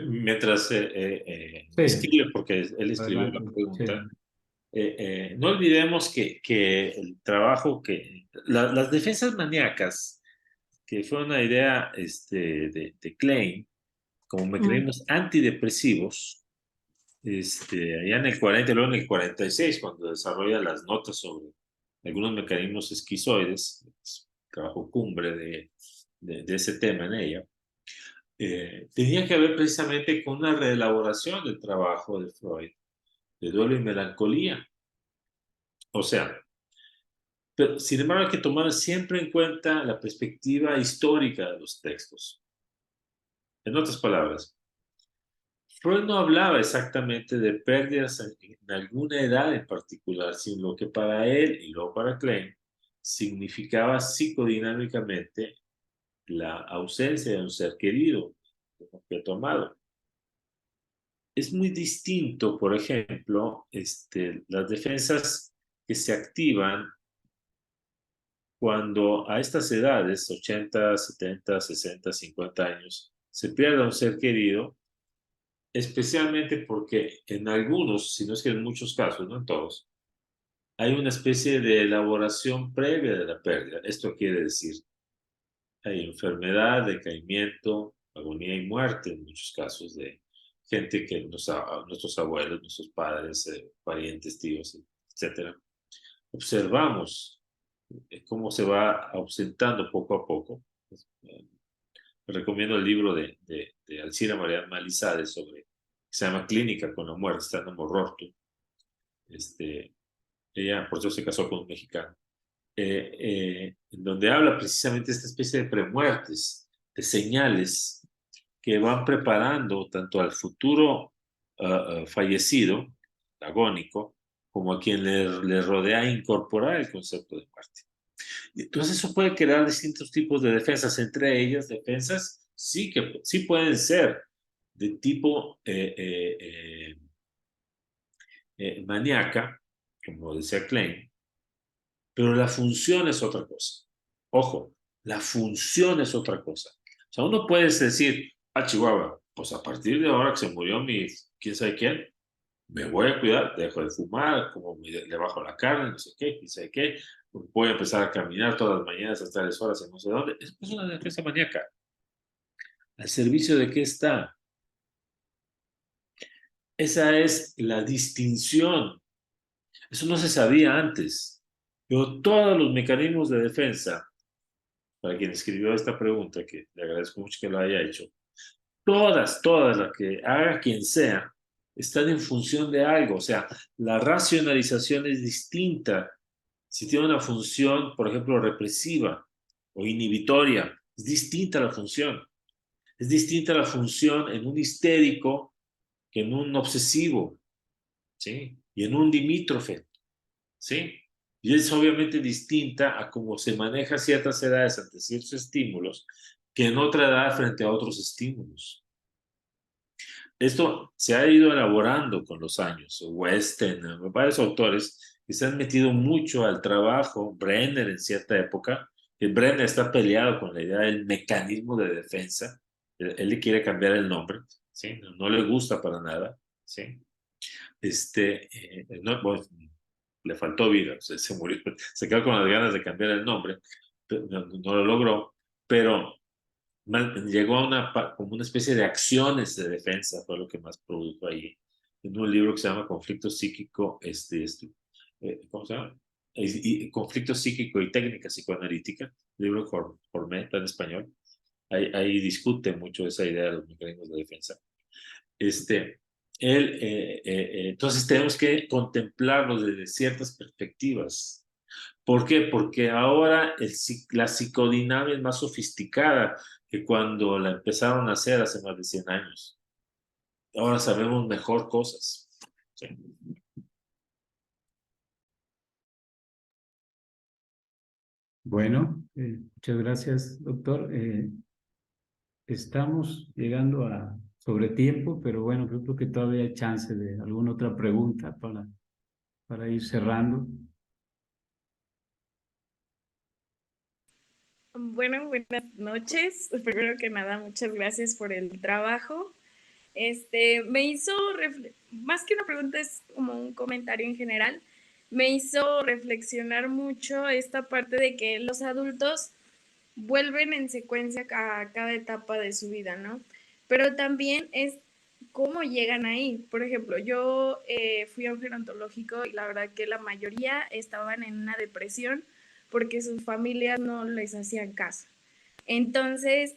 Speaker 2: Mientras
Speaker 1: Sí,
Speaker 2: escribe, porque él escribió la
Speaker 1: adelante.
Speaker 2: pregunta,
Speaker 1: Sí.
Speaker 2: no olvidemos que el trabajo las defensas maníacas, que fue una idea de Klein, como
Speaker 3: Mm,
Speaker 2: mecanismos antidepresivos, allá en el 40 y luego en el 46, cuando desarrolla las notas sobre algunos mecanismos esquizoides, trabajo cumbre de ese tema en ella, tenía que ver precisamente con una reelaboración del trabajo de Freud, de duelo y melancolía. O sea, pero sin embargo hay que tomar siempre en cuenta la perspectiva histórica de los textos. En otras palabras, Freud no hablaba exactamente de pérdidas en alguna edad en particular, sino lo que para él y luego para Klein significaba psicodinámicamente la ausencia de un ser querido, de un objeto amado. Es muy distinto, por ejemplo, las defensas que se activan cuando a estas edades, 80, 70, 60, 50 años, se pierde un ser querido, especialmente porque en algunos, si no es que en muchos casos, no en todos, hay una especie de elaboración previa de la pérdida. Esto quiere decir, hay enfermedad, decaimiento, agonía y muerte en muchos casos de gente que nuestros abuelos, nuestros padres, parientes, tíos, etcétera, observamos cómo se va ausentando poco a poco. Recomiendo el libro de Alcira Mariana Malizade que se llama Clínica con la muerte, está en Mororto. Ella, por eso se casó con un mexicano. En donde habla precisamente de esta especie de premuertes, de señales que van preparando tanto al futuro fallecido, agónico, como a quien le rodea incorporar el concepto de muerte. Entonces eso puede crear distintos tipos de defensas, entre ellas defensas sí pueden ser de tipo maníaca, como decía Klein, pero la función es otra cosa. Ojo, la función es otra cosa. O sea, uno puede decir, Chihuahua, pues a partir de ahora que se murió mi quién sabe quién, me voy a cuidar, dejo de fumar, como le bajo la carne, no sé qué, quién sabe qué, voy a empezar a caminar todas las mañanas hasta tales horas en no sé dónde. Es una defensa maníaca. ¿Al servicio de qué está? Esa es la distinción. Eso no se sabía antes. Pero todos los mecanismos de defensa, para quien escribió esta pregunta, que le agradezco mucho que lo haya hecho, todas las que haga quien sea, están en función de algo. O sea, la racionalización es distinta. Si tiene una función, por ejemplo, represiva o inhibitoria, es distinta la función. Es distinta la función en un histérico que en un obsesivo, ¿sí? Y en un limítrofe, ¿sí? Y es obviamente distinta a cómo se maneja ciertas edades ante ciertos estímulos que en otra edad frente a otros estímulos. Esto se ha ido elaborando con los años. Weston, varios autores que se han metido mucho al trabajo, Brenner en cierta época, que Brenner está peleado con la idea del mecanismo de defensa. Él le quiere cambiar el nombre, ¿sí? No le gusta para nada, ¿sí? No, bueno, le faltó vida, se murió, se quedó con las ganas de cambiar el nombre, no lo logró, pero llegó a como una especie de acciones de defensa, fue lo que más produjo ahí, en un libro que se llama Conflicto Psíquico, ¿cómo se llama? Conflicto Psíquico y Técnica Psicoanalítica, libro Hormet en español. Ahí discute mucho esa idea de los mecanismos de defensa. Entonces tenemos que contemplarlo desde ciertas perspectivas. ¿Por qué? Porque ahora la psicodinamia es más sofisticada que cuando la empezaron a hacer hace más de 100 años. Ahora sabemos mejor cosas. ¿Sí?
Speaker 1: Bueno, muchas gracias, doctor. Estamos llegando a sobre tiempo, pero bueno, creo que todavía hay chance de alguna otra pregunta para ir cerrando.
Speaker 7: Bueno, buenas noches. Primero que nada, muchas gracias por el trabajo. Me hizo, más que una pregunta, es como un comentario en general, me hizo reflexionar mucho esta parte de que los adultos vuelven en secuencia a cada etapa de su vida, ¿no? Pero también es cómo llegan ahí. Por ejemplo, yo fui a un gerontológico y la verdad que la mayoría estaban en una depresión porque sus familias no les hacían caso. Entonces,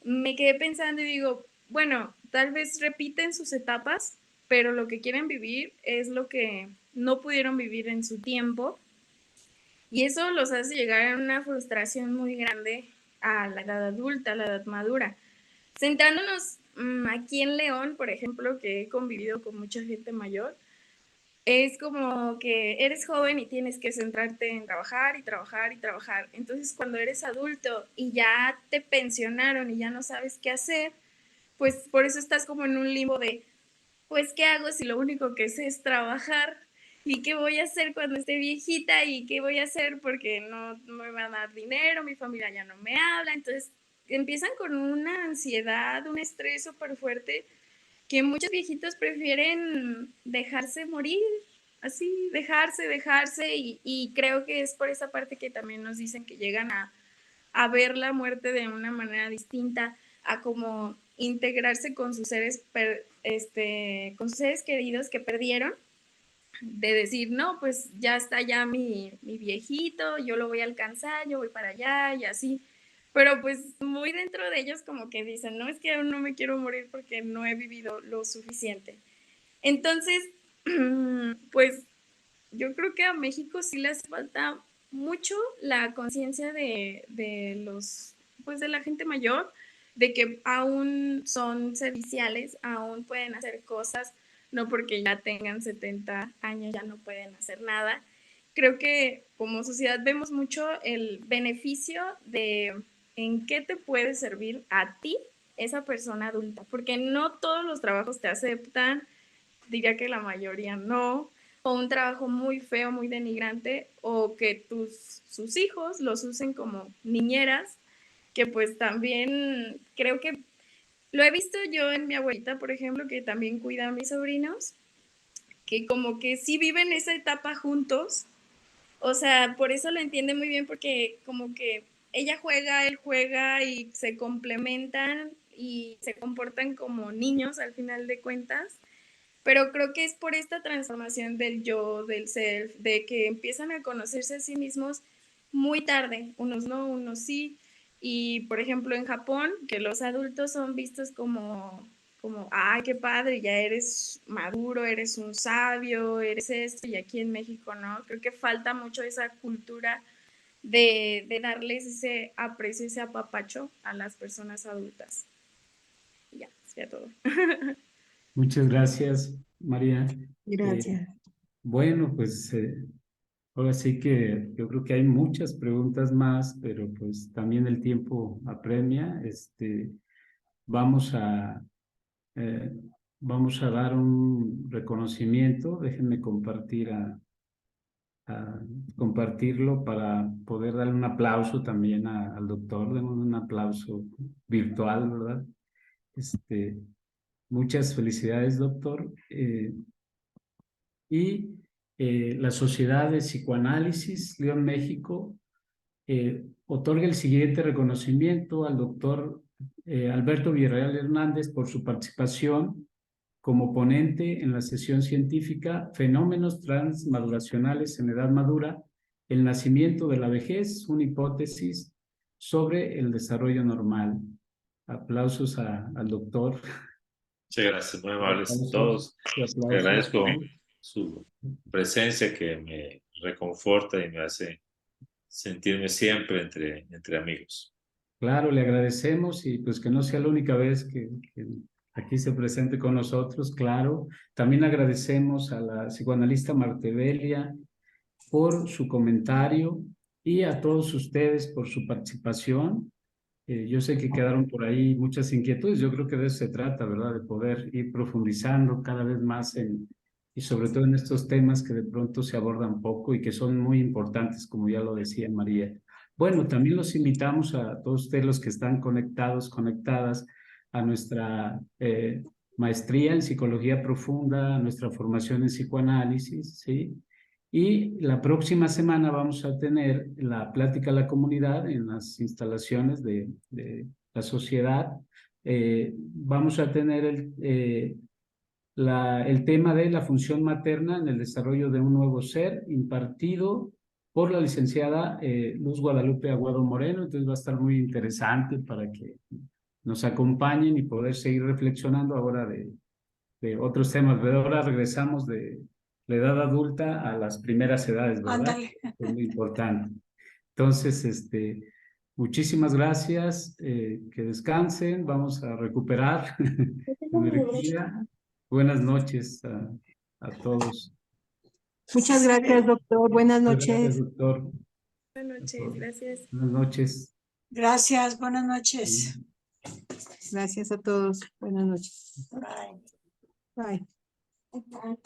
Speaker 7: me quedé pensando y digo, bueno, tal vez repiten sus etapas, pero lo que quieren vivir es lo que no pudieron vivir en su tiempo y eso los hace llegar a una frustración muy grande a la edad adulta, a la edad madura. Centrándonos aquí en León, por ejemplo, que he convivido con mucha gente mayor, es como que eres joven y tienes que centrarte en trabajar y trabajar y trabajar. Entonces, cuando eres adulto y ya te pensionaron y ya no sabes qué hacer, pues por eso estás como en un limbo de, pues, ¿qué hago si lo único que sé es trabajar? ¿Y qué voy a hacer cuando esté viejita? ¿Y qué voy a hacer porque no me van a dar dinero? Mi familia ya no me habla. Entonces, empiezan con una ansiedad, un estrés súper fuerte que muchos viejitos prefieren dejarse morir, así, dejarse, y creo que es por esa parte que también nos dicen que llegan a ver la muerte de una manera distinta, a como integrarse con sus seres, con sus seres queridos que perdieron, de decir, no, pues ya está ya mi viejito, yo lo voy a alcanzar, yo voy para allá y así. Pero pues muy dentro de ellos como que dicen, no, es que aún no me quiero morir porque no he vivido lo suficiente. Entonces, pues yo creo que a México sí les falta mucho la conciencia de los, pues de la gente mayor, de que aún son serviciales, aún pueden hacer cosas, no porque ya tengan 70 años ya no pueden hacer nada. Creo que como sociedad vemos mucho el beneficio de en qué te puede servir a ti esa persona adulta, porque no todos los trabajos te aceptan, diría que la mayoría no, o un trabajo muy feo, muy denigrante, o que sus hijos los usen como niñeras, que pues también creo que lo he visto yo en mi abuelita, por ejemplo, que también cuida a mis sobrinos, que como que sí viven esa etapa juntos, o sea, por eso lo entiende muy bien, porque como que ella juega, él juega y se complementan y se comportan como niños al final de cuentas. Pero creo que es por esta transformación del yo, del self, de que empiezan a conocerse a sí mismos muy tarde, unos no, unos sí. Y por ejemplo en Japón, que los adultos son vistos como, ay, qué padre, ya eres maduro, eres un sabio, eres esto, y aquí en México no. Creo que falta mucho esa cultura de darles ese aprecio, ese apapacho a las personas adultas. Y ya, sería todo.
Speaker 1: Muchas gracias, María.
Speaker 3: Gracias.
Speaker 1: Bueno, pues ahora sí que yo creo que hay muchas preguntas más, pero pues también el tiempo apremia. Vamos a, eh, vamos a dar un reconocimiento. Déjenme a compartirlo para poder darle un aplauso también al doctor. Demos un aplauso virtual, ¿verdad? Este, Muchas felicidades, doctor. Y la Sociedad de Psicoanálisis León México otorga el siguiente reconocimiento al doctor Alberto Villarreal Hernández por su participación como ponente en la sesión científica Fenómenos transmaduracionales en edad madura, el nacimiento de la vejez, una hipótesis sobre el desarrollo normal. Aplausos al doctor.
Speaker 2: Muchas gracias, muy amables a
Speaker 1: Aplausos,
Speaker 2: todos. Le
Speaker 1: aplausos.
Speaker 2: agradezco su presencia que me reconforta y me hace sentirme siempre entre amigos.
Speaker 1: Claro, le agradecemos y pues que no sea la única vez que aquí se presente con nosotros, claro. También agradecemos a la psicoanalista Martevelia por su comentario y a todos ustedes por su participación. Yo sé que quedaron por ahí muchas inquietudes, yo creo que de eso se trata, ¿verdad? De poder ir profundizando cada vez más y sobre todo en estos temas que de pronto se abordan poco y que son muy importantes, como ya lo decía María. Bueno, también los invitamos a todos ustedes los que están conectados, conectadas a nuestra maestría en psicología profunda, a nuestra formación en psicoanálisis, ¿sí? Y la próxima semana vamos a tener la plática a la comunidad en las instalaciones de la sociedad. Vamos a tener el tema de la función materna en el desarrollo de un nuevo ser, impartido por la licenciada Luz Guadalupe Aguado Moreno. Entonces va a estar muy interesante para que nos acompañen y poder seguir reflexionando ahora de otros temas. Pero ahora regresamos de la edad adulta a las primeras edades, ¿verdad?
Speaker 4: Ándale.
Speaker 1: Es muy importante. Entonces, muchísimas gracias, que descansen, vamos a recuperar energía. Buenas noches a todos.
Speaker 3: Muchas gracias, doctor. Buenas
Speaker 1: Gracias,
Speaker 3: noches.
Speaker 1: doctor.
Speaker 7: Buenas noches, gracias.
Speaker 1: Buenas noches.
Speaker 4: Gracias, buenas noches.
Speaker 3: Gracias a todos. Buenas noches.
Speaker 4: Bye.
Speaker 3: Bye.